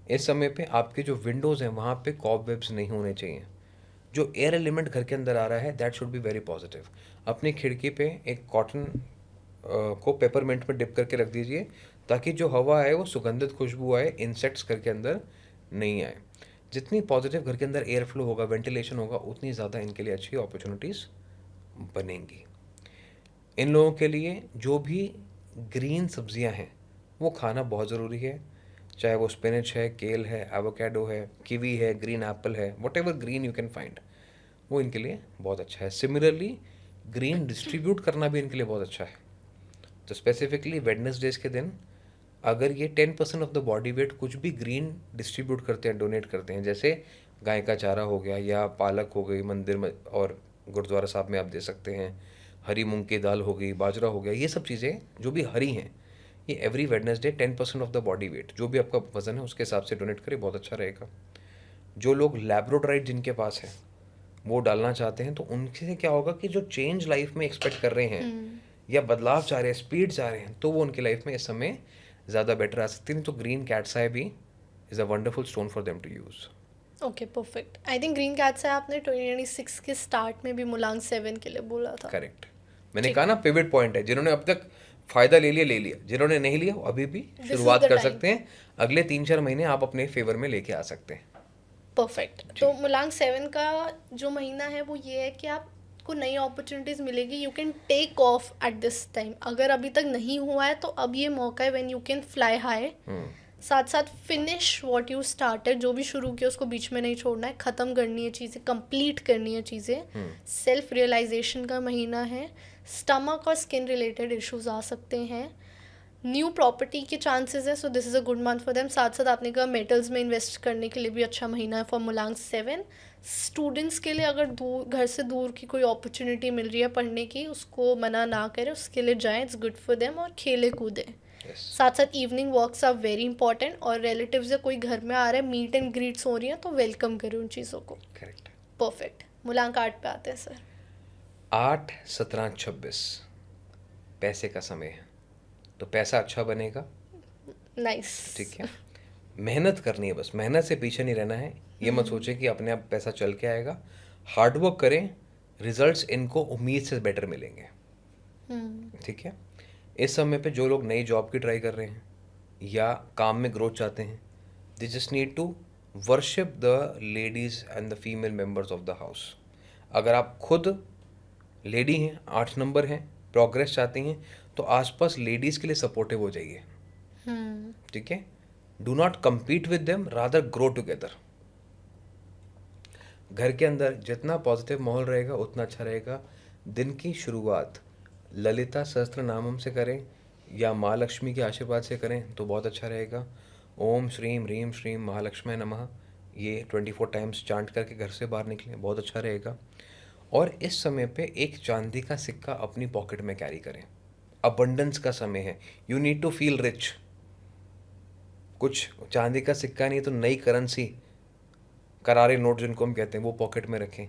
इस समय पे आपके जो विंडोज़ हैं वहाँ पे कॉबवेब्स नहीं होने चाहिए। जो एयर एलिमेंट घर के अंदर आ रहा है that should be very positive. अपनी खिड़की पे एक कॉटन को पेपरमेंट में डिप करके रख दीजिए, ताकि जो हवा है वो सुगंधित खुशबू आए, इंसेक्ट्स घर के अंदर नहीं आए। जितनी पॉजिटिव घर के अंदर एयर फ्लो होगा, वेंटिलेशन होगा, उतनी ज़्यादा इनके लिए अच्छी अपॉर्चुनिटीज़ बनेंगी। इन लोगों के लिए जो भी ग्रीन सब्जियां हैं वो खाना बहुत ज़रूरी है, चाहे वो स्पिनच है, केल है, एवोकेडो है, कीवी है, ग्रीन एप्पल है, what ever green you can find, वो इनके लिए बहुत अच्छा है। सिमिलरली ग्रीन डिस्ट्रीब्यूट करना भी इनके लिए बहुत अच्छा है। तो स्पेसिफिकली वेडनेसडेज के दिन अगर ये 10% ऑफ द बॉडी वेट कुछ भी ग्रीन डिस्ट्रीब्यूट करते हैं, डोनेट करते हैं, जैसे गाय का चारा हो गया या पालक हो गई, मंदिर में और गुरुद्वारा साहब में आप दे सकते हैं, हरी मूंग की दाल हो गई, बाजरा हो गया, ये सब चीज़ें जो भी हरी हैं, ये every Wednesday 10% of the body weight जो भी आपका वजन है उसके हिसाब से डोनेट करें, बहुत अच्छा रहेगा। जो लोग लैब्रोड्राइट जिनके पास है वो डालना चाहते हैं, तो उनसे क्या होगा कि जो चेंज लाइफ में एक्सपेक्ट कर रहे हैं या बदलाव चाह रहे हैं, स्पीड चाह रहे हैं, तो वो उनकी लाइफ में इस समय ज़्यादा बेटर आ सकती है। तो ग्रीन कैट्स आई भी is a wonderful stone for them to use. Okay, perfect. I think green cat's आपने 2026 के स्टार्ट में भी मुलांग 7 के लिए बोला था। करेक्ट, मैंने कहा ना पिवट पॉइंट है, जिन्होंने अब तक फ़ायदा ले लिया, जिन्होंने नहीं लिया वो अभी भी This is शुरुआत the कर time. सकते हैं, अगले 3-4 महीने आप अपने फेवर में लेके आ सकते हैं। परफेक्ट। तो मुलांग 7 का जो महीना है वो ये है कि आपको नई अपॉर्चुनिटीज़ मिलेगी, you can take off at this time. अगर अभी तक नहीं हुआ है तो अब ये मौका है when you can fly high. साथ साथ फिनिश व्हाट यू स्टार्टेड, जो भी शुरू किया उसको बीच में नहीं छोड़ना है, ख़त्म करनी है चीज़ें, कंप्लीट करनी है चीज़ें। सेल्फ रियलाइजेशन का महीना है। स्टमक और स्किन रिलेटेड इश्यूज आ सकते हैं। न्यू प्रॉपर्टी के चांसेस है, सो this is a good month for them. साथ साथ आपने कहा मेटल्स में इन्वेस्ट करने के लिए भी अच्छा महीना है फॉर मुलांग 7। स्टूडेंट्स के लिए अगर घर से दूर की कोई अपॉर्चुनिटी मिल रही है पढ़ने की, उसको मना ना करें, उसके लिए जाएं, इट्स गुड फॉर देम, और खेले कूदें। साथ साथ evening walks are very important, और रिलेटिव्स से कोई घर में आ रहा है, मीट एंड ग्रीट्स हो रही हैं, तो वेलकम करें उन चीज़ों को। करेक्ट। परफेक्ट। मुलांक 8 पे आते हैं सर। 8, 17, 26 पैसे का समय है, तो पैसा अच्छा बनेगा। नाइस। ठीक है, मेहनत करनी है, बस मेहनत से पीछे नहीं रहना है। ये मत सोचें कि अपने आप पैसा चल के आएगा। हार्डवर्क करें, रिजल्ट्स इनको उम्मीद से बेटर मिलेंगे। ठीक है, इस समय पे जो लोग नई जॉब की ट्राई कर रहे हैं या काम में ग्रोथ चाहते हैं, they just need to worship the ladies and the female members of the house. अगर आप खुद लेडी हैं, 8 नंबर हैं, प्रोग्रेस चाहती हैं, तो आसपास लेडीज़ के लिए सपोर्टिव हो जाइए। ठीक है, do not compete with them, rather grow together. घर के अंदर जितना पॉजिटिव माहौल रहेगा उतना अच्छा रहेगा। दिन की शुरुआत ललिता सहस्त्र नामम से करें या माँ लक्ष्मी के आशीर्वाद से करें तो बहुत अच्छा रहेगा। ओम श्रीम ह्रीम श्रीम महालक्ष्मी नमः, ये 24 टाइम्स चांट करके घर से बाहर निकलें, बहुत अच्छा रहेगा। और इस समय पे एक चांदी का सिक्का अपनी पॉकेट में कैरी करें। अबंडेंस का समय है, you need to feel rich. कुछ चांदी का सिक्का नहीं तो नई करेंसी, करारे नोट जिनको हम कहते हैं, वो पॉकेट में रखें।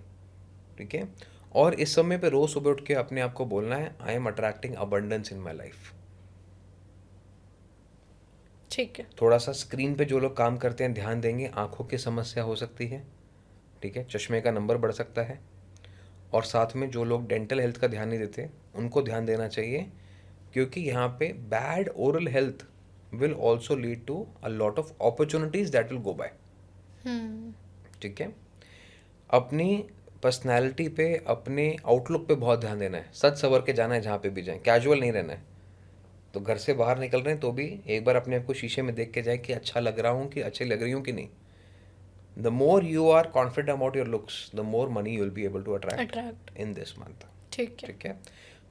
ठीक है, और इस समय पे रोज सुबह उठ के अपने आप को बोलना है, I am attracting abundance in my life. ठीक है। थोड़ा सा स्क्रीन पे जो लोग काम करते हैं ध्यान देंगे, आंखों की समस्या हो सकती है। ठीक है, चश्मे का नंबर बढ़ सकता है। और साथ में जो लोग डेंटल हेल्थ का ध्यान नहीं देते उनको ध्यान देना चाहिए, क्योंकि यहाँ पे bad oral health will also lead to a lot of opportunities that will go by. ठीक है, अपनी पर्सनैलिटी पे, अपने आउटलुक पे बहुत ध्यान देना है। सच सवर के जाना है जहाँ पे भी जाएं, कैजुअल नहीं रहना है। तो घर से बाहर निकल रहे हैं तो भी एक बार अपने आप को शीशे में देख के जाए कि अच्छा लग रहा हूँ, कि अच्छी लग रही हूँ कि नहीं। The more you are confident about your looks, the more money you will be able to attract in this month. ठीक है। ठीक है,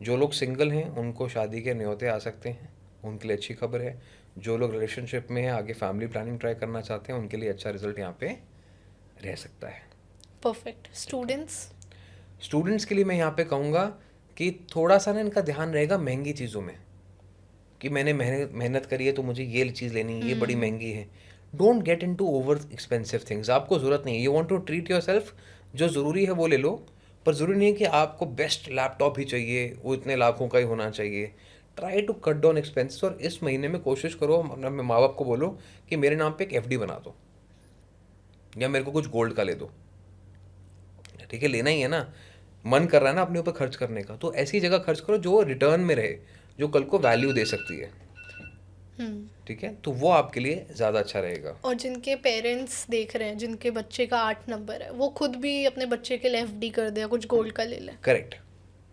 जो लोग सिंगल हैं उनको शादी के न्योते आ सकते हैं, उनके लिए अच्छी खबर है। जो लोग रिलेशनशिप में हैं, आगे फैमिली प्लानिंग ट्राई करना चाहते हैं, उनके लिए अच्छा रिजल्ट यहाँ पे रह सकता है। परफेक्ट। स्टूडेंट्स के लिए मैं यहाँ पे कहूँगा कि थोड़ा सा ना इनका ध्यान रहेगा महंगी चीज़ों में, कि मैंने मेहनत करी है तो मुझे ये चीज़ लेनी है, ये बड़ी महंगी है। Don't get into over expensive things, आपको ज़रूरत नहीं है। You want to treat yourself, जो ज़रूरी है वो ले लो, पर ज़रूरी नहीं है कि आपको बेस्ट लैपटॉप ही चाहिए, वो इतने लाखों का ही होना चाहिए। Try to cut down expenses, और इस महीने में कोशिश करो, अपने माँ बाप को बोलो कि मेरे नाम पे एक FD बना दो, या मेरे को कुछ गोल्ड का ले दो। ठीक है, लेना ही है ना, मन कर रहा है ना अपने ऊपर खर्च करने का, तो ऐसी जगह खर्च करो जो रिटर्न में रहे, जो कल को वैल्यू दे सकती है। ठीक है, तो वो आपके लिए ज़्यादा अच्छा रहेगा। और जिनके पेरेंट्स देख रहे हैं, जिनके बच्चे का 8 नंबर है, वो खुद भी अपने बच्चे के लिए FD कर दे या कुछ गोल्ड का ले ले। करेक्ट,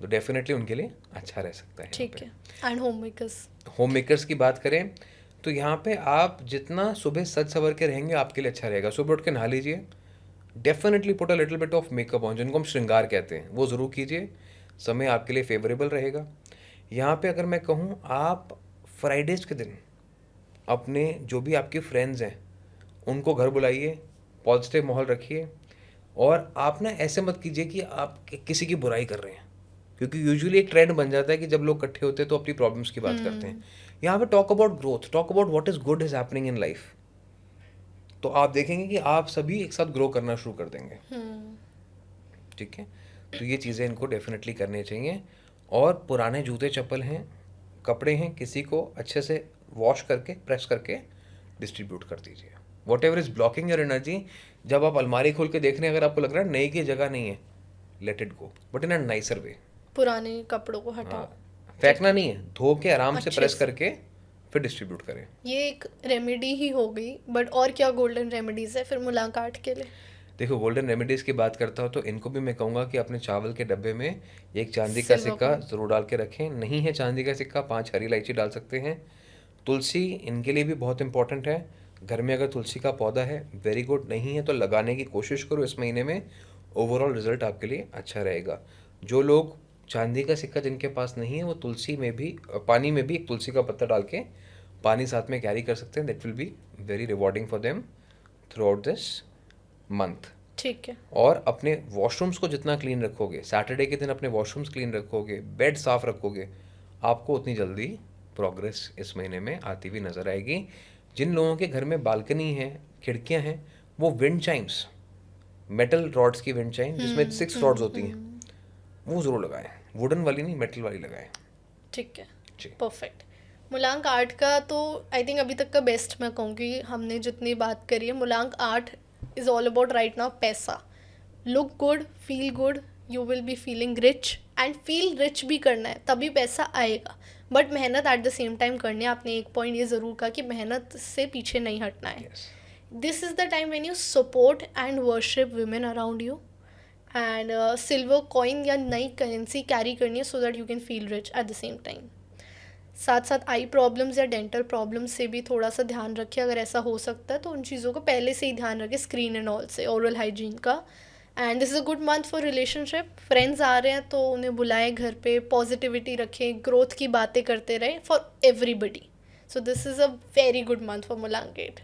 तो डेफिनेटली उनके लिए अच्छा रह सकता है। ठीक है। And home makers? Home makers की बात करें तो यहाँ पे आप जितना सुबह सज सवर के रहेंगे आपके लिए अच्छा रहेगा। सुबह उठ के नहा लीजिए, definitely put a little bit of makeup on, जिनको हम श्रृंगार कहते हैं, वो ज़रूर कीजिए, समय आपके लिए फेवरेबल रहेगा। यहाँ पे अगर मैं कहूँ, आप फ्राइडेज़ के दिन अपने जो भी आपके फ्रेंड्स हैं उनको घर बुलाइए, पॉजिटिव माहौल रखिए, और आप ना ऐसे मत कीजिए कि आप किसी की बुराई कर रहे हैं, क्योंकि यूजुअली एक ट्रेंड बन जाता है कि जब लोग इकट्ठे होते हैं तो अपनी प्रॉब्लम्स की बात करते हैं। यहाँ पे talk about growth, talk about what is good is happening in life, तो आप देखेंगे कि आप सभी एक साथ ग्रो करना शुरू कर देंगे। ठीक है, तो ये चीज़ें इनको डेफिनेटली करनी चाहिए। और पुराने जूते चप्पल हैं, कपड़े हैं, किसी को अच्छे से वॉश करके प्रेस करके डिस्ट्रीब्यूट कर दीजिए। What ever is blocking your energy, जब आप अलमारी खोल के देख रहे हैं, अगर आपको लग रहा है नई की जगह नहीं है, let it go, but in a nicer way. पुराने कपड़ों को हटाओ। हाँ, फेंकना नहीं है, धो के आराम से अच्छे प्रेस से। करके फिर डिस्ट्रीब्यूट करें। ये एक रेमेडी ही हो गई, बट और क्या गोल्डन रेमेडीज है फिर मुलाकात के लिए? देखो, गोल्डन रेमेडीज़ की बात करता हूँ तो इनको भी मैं कहूँगा कि अपने चावल के डब्बे में एक चांदी का सिल्वर सिक्का कॉइन। ज़रूर डाल के रखें। नहीं है चांदी का सिक्का, 5 हरी इलायची डाल सकते हैं। तुलसी इनके लिए भी बहुत इंपॉर्टेंट है। घर में अगर तुलसी का पौधा है, वेरी गुड, नहीं है तो लगाने की कोशिश करो इस महीने में, ओवरऑल रिजल्ट आपके लिए अच्छा रहेगा। जो लोग चांदी का सिक्का जिनके पास नहीं है, वो तुलसी में भी, पानी में भी एक तुलसी का पत्ता डाल के पानी साथ में कैरी कर सकते हैं। That will be very rewarding for them through out this month. ठीक है। और अपने वॉशरूम्स को जितना क्लीन रखोगे, सैटरडे के दिन अपने वॉशरूम्स क्लीन रखोगे, बेड साफ रखोगे, आपको उतनी जल्दी प्रोग्रेस इस महीने में आती हुई नज़र आएगी। जिन लोगों के घर में बालकनी है, खिड़कियां हैं, वो विंड चाइम्स, मेटल रॉड्स की विंड चाइम जिसमें 6 रॉड्स होती हैं, वो ज़रूर लगाएं। वुडन वाली नहीं, मेटल वाली लगाएं। ठीक है, जी। परफेक्ट। मुलांक आर्ट का तो आई थिंक अभी तक का बेस्ट मैं कहूँगी, हमने जितनी बात करी है। Mulank eight is all about right now paisa. Look good, feel good, you will be feeling rich, and feel rich भी करना है तभी पैसा आएगा, बट मेहनत एट द सेम टाइम करनी है। आपने एक पॉइंट ये ज़रूर कहा कि मेहनत से पीछे नहीं हटना है। Yes. This is the time when you support and worship women around you, and silver coin या नई करेंसी कैरी करनी है सो that you can feel rich at the same time. साथ साथ आई प्रॉब्लम्स या डेंटल प्रॉब्लम्स से भी थोड़ा सा ध्यान रखिए, अगर ऐसा हो सकता है तो उन चीज़ों को पहले से ही ध्यान रखें, स्क्रीन एंड ऑल से, ओरल हाइजीन का। And this is a good month for relationship. Friends आ रहे हैं तो उन्हें बुलाएं घर पे, पॉजिटिविटी रखें, ग्रोथ की बातें करते रहें for everybody. So this is a very good month for mulank 8।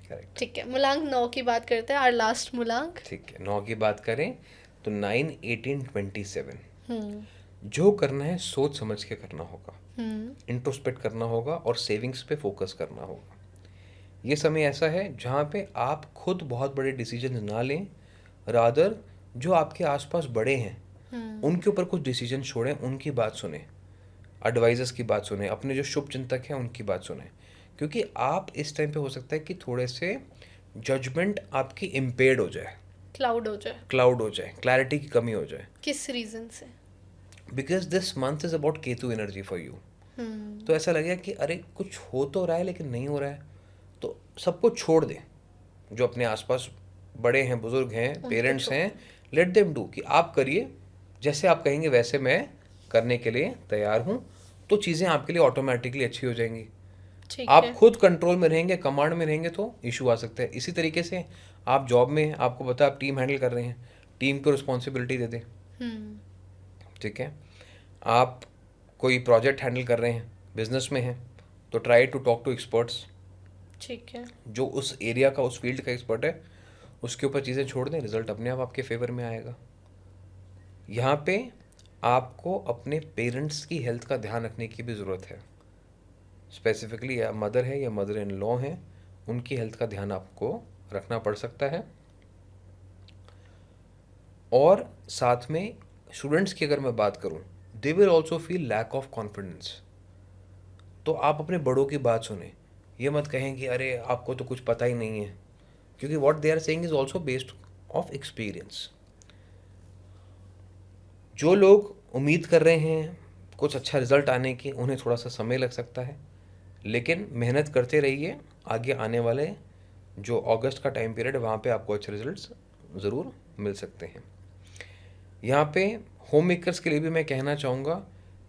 Correct. ठीक है, मुलांक 9 की बात करते हैं, आर लास्ट मुलांक। ठीक है, 9 की बात करें तो 9, 18, 27, जो करना है सोच समझ के करना होगा, इंट्रोस्पेक्ट करना होगा और सेविंग्स पे फोकस करना होगा। ये समय ऐसा है जहाँ पे आप खुद बहुत बड़े डिसीजन ना लें, रादर जो आपके आसपास बड़े हैं उनके ऊपर कुछ डिसीजन छोड़ें, उनकी बात सुने, एडवाइजर्स की बात सुने, अपने जो शुभ चिंतक हैं उनकी बात सुने, क्योंकि आप इस टाइम पे हो सकता है कि थोड़े से जजमेंट आपकी इम्पेयर्ड हो जाए, क्लाउड हो जाए, क्लैरिटी की कमी हो जाए। किस रीज़न से? Because this month is about Ketu energy for you. तो ऐसा लगेगा कि अरे कुछ हो तो रहा है लेकिन नहीं हो रहा है, तो सबको छोड़ दें। जो अपने आसपास बड़े हैं, बुजुर्ग हैं, पेरेंट्स हैं, लेट देम डू, कि आप करिए, जैसे आप कहेंगे वैसे मैं करने के लिए तैयार हूँ, तो चीज़ें आपके लिए ऑटोमेटिकली अच्छी हो जाएंगी। ठीक आप है। खुद कंट्रोल में रहेंगे, कमांड में रहेंगे तो इशू आ सकता है। इसी तरीके से आप जॉब में हैं, आपको पता है आप टीम हैंडल कर रहे हैं, टीम को रिस्पॉन्सिबिलिटी दे दें। ठीक है, आप कोई प्रोजेक्ट हैंडल कर रहे हैं, बिजनेस में हैं, तो try to talk to experts, ठीक है। जो उस एरिया का, उस फील्ड का एक्सपर्ट है, उसके ऊपर चीज़ें छोड़ दें, रिजल्ट अपने आप आपके फेवर में आएगा। यहाँ पे आपको अपने पेरेंट्स की हेल्थ का ध्यान रखने की भी ज़रूरत है। स्पेसिफिकली या मदर है या मदर इन लॉ हैं, उनकी हेल्थ का ध्यान आपको रखना पड़ सकता है। और साथ में स्टूडेंट्स की अगर मैं बात करूं, they will also feel lack of confidence. तो आप अपने बड़ों की बात सुने, ये मत कहें कि अरे आपको तो कुछ पता ही नहीं है, क्योंकि what they are saying is also based of experience. जो लोग उम्मीद कर रहे हैं कुछ अच्छा रिजल्ट आने की, उन्हें थोड़ा सा समय लग सकता है, लेकिन मेहनत करते रहिए। आगे आने वाले जो अगस्त का टाइम पीरियड है, वहाँ पे आपको अच्छे रिजल्ट्स ज़रूर मिल सकते हैं। यहाँ पे होम मेकर्स के लिए भी मैं कहना चाहूँगा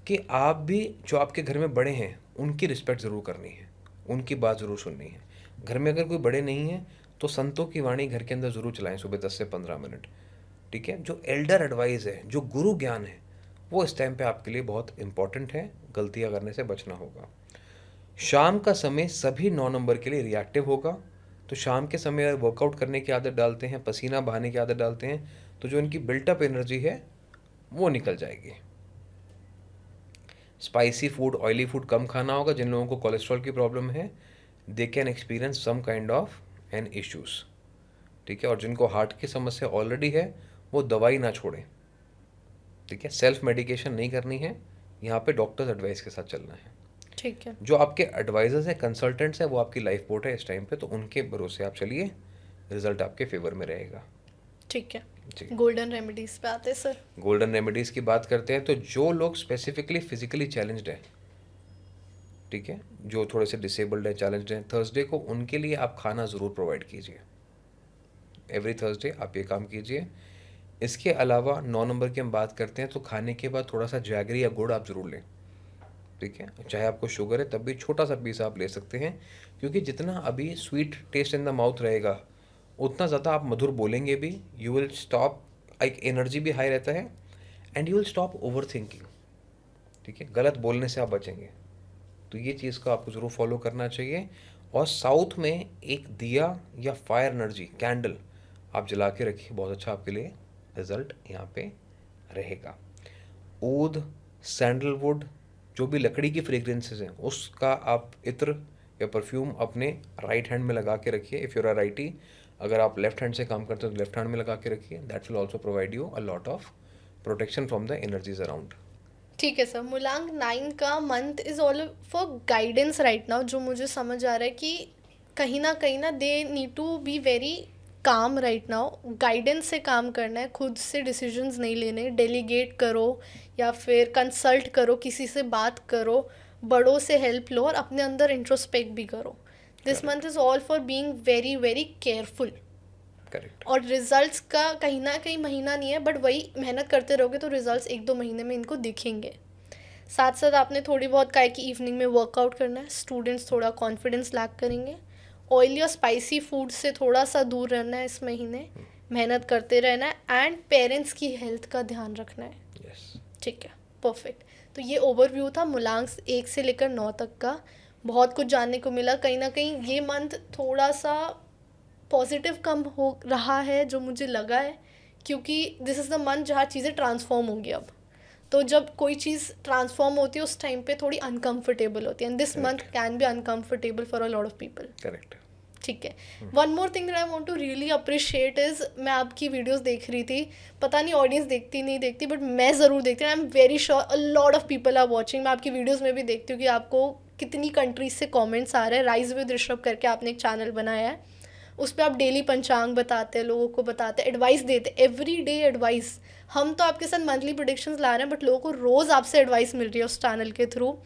कि आप भी जो आपके घर में बड़े हैं उनकी रिस्पेक्ट ज़रूर करनी है, उनकी बात ज़रूर सुननी है। घर में अगर कोई बड़े नहीं हैं तो संतों की वाणी घर के अंदर ज़रूर चलाएं सुबह 10 से 15 मिनट। ठीक है, जो एल्डर एडवाइस है, जो गुरु ज्ञान है, वो इस टाइम पे आपके लिए बहुत इंपॉर्टेंट है। गलतियाँ करने से बचना होगा। शाम का समय सभी 9 नंबर के लिए रिएक्टिव होगा, तो शाम के समय अगर वर्कआउट करने की आदत डालते हैं, पसीना बहाने की आदत डालते हैं, तो जो इनकी बिल्टअप एनर्जी है वो निकल जाएगी। स्पाइसी फूड, ऑयली फूड कम खाना होगा। जिन लोगों को कोलेस्ट्रॉल की प्रॉब्लम है, they can experience some kind of an issues. ठीक है, और जिनको हार्ट की समस्या ऑलरेडी है वो दवाई ना छोड़ें। ठीक है, सेल्फ मेडिकेशन नहीं करनी है, यहाँ पे डॉक्टर्स एडवाइस के साथ चलना है। ठीक है। जो आपके एडवाइजर्स हैं, कंसल्टेंट्स हैं, वो आपकी लाइफ बोट है इस टाइम पे, तो उनके भरोसे आप चलिए, रिजल्ट आपके फेवर में रहेगा। ठीक है। जी, गोल्डन रेमेडीज पे आते हैं सर। गोल्डन रेमेडीज़ की बात करते हैं तो जो लोग स्पेसिफिकली फिजिकली चैलेंज्ड हैं, ठीक है, जो थोड़े से डिसेबल्ड हैं, चैलेंज्ड हैं, थर्सडे को उनके लिए आप खाना ज़रूर प्रोवाइड कीजिए। एवरी थर्सडे आप ये काम कीजिए। इसके अलावा 9 नंबर की हम बात करते हैं तो खाने के बाद थोड़ा सा जैगरी या गुड़ आप ज़रूर लें। ठीक है, चाहे आपको शुगर है तब भी छोटा सा पीस आप ले सकते हैं, क्योंकि जितना अभी sweet taste in the mouth रहेगा उतना ज़्यादा आप मधुर बोलेंगे भी। यू विल स्टॉप, एक एनर्जी भी हाई रहता है, and you will stop over thinking. ठीक है, गलत बोलने से आप बचेंगे, तो ये चीज़ को आपको ज़रूर फॉलो करना चाहिए। और साउथ में एक दिया या फायर एनर्जी कैंडल आप जला के रखिए, बहुत अच्छा आपके लिए रिजल्ट यहाँ पे रहेगा। ऊद, सैंडलवुड, जो भी लकड़ी की फ्रेग्रेंसेस हैं, उसका आप इत्र या परफ्यूम अपने राइट हैंड में लगा के रखिए। इफ़ यूर अ राइटी, अगर आप लेफ्ट हैंड से काम करते हो तो लेफ्ट हैंड में लगा के रखिए। That will also provide you a lot of protection from the energies around. ठीक है सर। मुलांग 9 का month is all for guidance right now. जो मुझे समझ आ रहा है कि कहीं ना they need to be very calm right now. Guidance से काम करना है, खुद से डिसीजंस नहीं लेने। डेलीगेट करो या फिर कंसल्ट करो, किसी से बात करो, बड़ों से हेल्प लो और अपने अंदर इंट्रोस्पेक्ट भी करो। This month is all for being very very careful. Correct. और रिजल्ट्स का कहीं ना कहीं महीना नहीं है, बट वही मेहनत करते रहोगे तो रिजल्ट्स 1-2 महीने में इनको दिखेंगे। साथ साथ आपने थोड़ी बहुत कहा कि इवनिंग में वर्कआउट करना है। स्टूडेंट्स थोड़ा कॉन्फिडेंस लैक करेंगे। ऑयली और स्पाइसी फूड से थोड़ा सा दूर रहना है इस महीने। मेहनत करते रहना है एंड पेरेंट्स की हेल्थ का ध्यान रखना है। यस। ठीक है, परफेक्ट। तो ये ओवरव्यू था मुलांग 1 से लेकर 9 तक का। बहुत कुछ जानने को मिला। कहीं ना कहीं ये मंथ थोड़ा सा पॉजिटिव कम हो रहा है जो मुझे लगा है, क्योंकि दिस इज़ द मंथ जहाँ चीज़ें ट्रांसफॉर्म होंगी अब। तो जब कोई चीज़ ट्रांसफॉर्म होती है उस टाइम पे थोड़ी अनकंफर्टेबल होती है, and this month can be uncomfortable for a lot of people. Correct. ठीक है। One more thing that I want to really appreciate is, मैं आपकी वीडियोस देख रही थी, पता नहीं ऑडियंस देखती नहीं देखती, बट मैं ज़रूर देखती हूँ। I am very sure a lot of people are watching. मैं आपकी वीडियोस में भी देखती हूँ कि आपको कितनी कंट्रीज से कमेंट्स आ रहे हैं। राइज विद ऋषभ करके आपने एक चैनल बनाया है, उस पर आप डेली पंचांग बताते हैं, लोगों को बताते हैं, एडवाइस देते, एवरी डे एडवाइस। हम तो आपके साथ मंथली प्रेडिक्शंस ला रहे हैं, बट लोगों को रोज़ आपसे एडवाइस मिल रही है उस चैनल के थ्रू।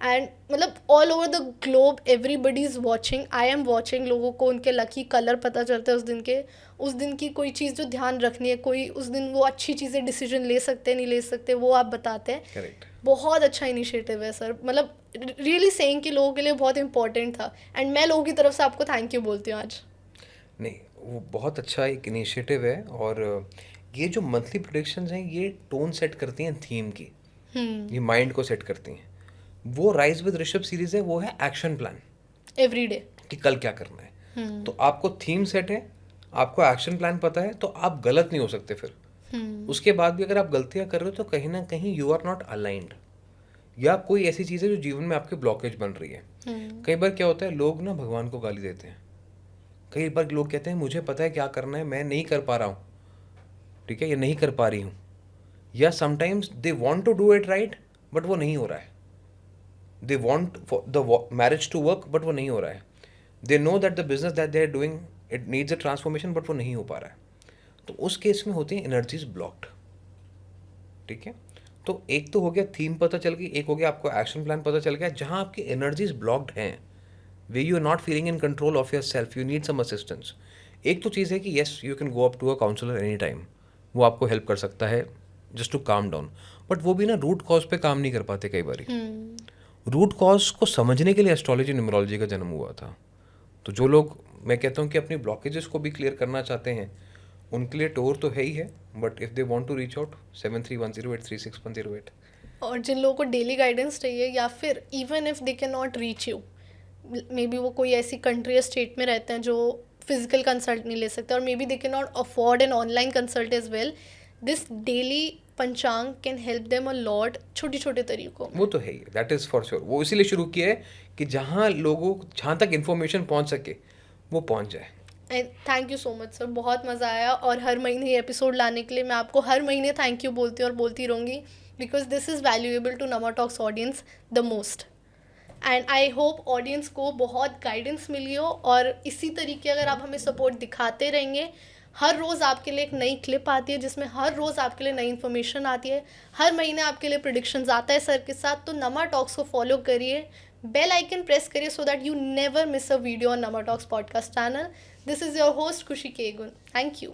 एंड मतलब all over the globe everybody is watching, I am watching. लोगों को उनके लकी कलर पता चलता है उस दिन के, उस दिन की कोई चीज़ जो ध्यान रखनी है, कोई उस दिन वो अच्छी चीज़ें डिसीजन ले सकते हैं नहीं ले सकते, वो आप बताते हैं। करेक्ट। बहुत अच्छा इनिशिएटिव है सर, मतलब रियली सेइंग कि लोगों के लिए बहुत इंपॉर्टेंट था। एंड मैं लोगों की तरफ से आपको थैंक यू बोलती हूँ आज। नहीं, वो बहुत अच्छा एक इनिशिएटिव है। और ये जो मंथली प्रेडिक्शंस हैं ये टोन सेट करती हैं थीम की, ये माइंड को सेट करती हैं। वो राइज विद ऋषभ सीरीज है, वो है एक्शन प्लान एवरी डे कि कल क्या करना है। तो आपको थीम सेट है, आपको एक्शन प्लान पता है, तो आप गलत नहीं हो सकते फिर। उसके बाद भी अगर आप गलतियां कर रहे हो तो कहीं ना कहीं यू आर नॉट अलाइंड, या कोई ऐसी चीज़ है जो जीवन में आपके ब्लॉकेज बन रही है। कई बार क्या होता है, लोग ना भगवान को गाली देते हैं। कई बार लोग कहते हैं मुझे पता है क्या करना है, मैं नहीं कर पा रहा हूँ, ठीक है, या नहीं कर पा रही हूँ। या sometimes they want to do it right, but वो नहीं हो रहा है। They want the marriage to work, but वो नहीं हो रहा है। They know that the business that they are doing it needs a transformation, but वो नहीं हो पा रहा है। तो उस केस में होती है एनर्जीज ब्लॉक्ड। ठीक है, तो एक तो हो गया थीम पता चल गई, एक हो गया आपको एक्शन प्लान पता चल गया। जहाँ आपकी एनर्जीज ब्लॉक्ड हैं, way you are not feeling in control of yourself, you need some assistance. एक तो चीज़ है कि yes you can go up to a counsellor any time, वो आपको हेल्प कर सकता है just to calm down, but वो भी ना रूट कॉज पे काम नहीं कर पाते कई बार। रूट कॉज को समझने के लिए एस्ट्रोलॉजी न्यूमरोलॉजी का जन्म हुआ था। तो जो लोग, मैं कहता हूँ कि अपनी ब्लॉकेजेस को भी क्लियर करना चाहते हैं, उनके लिए टोर तो है ही है, but if they want to reach out 7310836108। और जिन लोगों को डेली गाइडेंस चाहिए, या फिर even if they can not reach you, may be वो कोई ऐसी कंट्री या स्टेट में रहते हैं जो फिजिकल कंसल्ट नहीं ले सकते, और maybe they can not afford an online consult as well, this daily panchang can help them a lot, छोटे छोटे तरीकों में। वो तो है ही, दैट इज़ फॉर श्योर। वो इसीलिए शुरू किया है कि जहाँ तक इन्फॉर्मेशन पहुँच सके वो पहुँच जाए। Thank you so much sir, बहुत मज़ा आया, और हर महीने ये एपिसोड लाने के लिए मैं आपको हर महीने थैंक यू बोलती हूँ और बोलती रहूँगी, because this is valuable to Nama Talks audience the most. And I hope audience को बहुत गाइडेंस मिली हो, और इसी तरीके अगर आप हमें सपोर्ट दिखाते रहेंगे, हर रोज़ आपके लिए एक नई क्लिप आती है जिसमें हर रोज़ आपके लिए नई इन्फॉर्मेशन आती है, हर महीने आपके लिए प्रिडिक्शंस आता है सर के साथ, तो नमा टॉक्स को फॉलो करिए, बेल आइकन प्रेस करिए, so that you never miss a video on Nama Talks podcast channel. This is your host Khushi Kegun, thank you.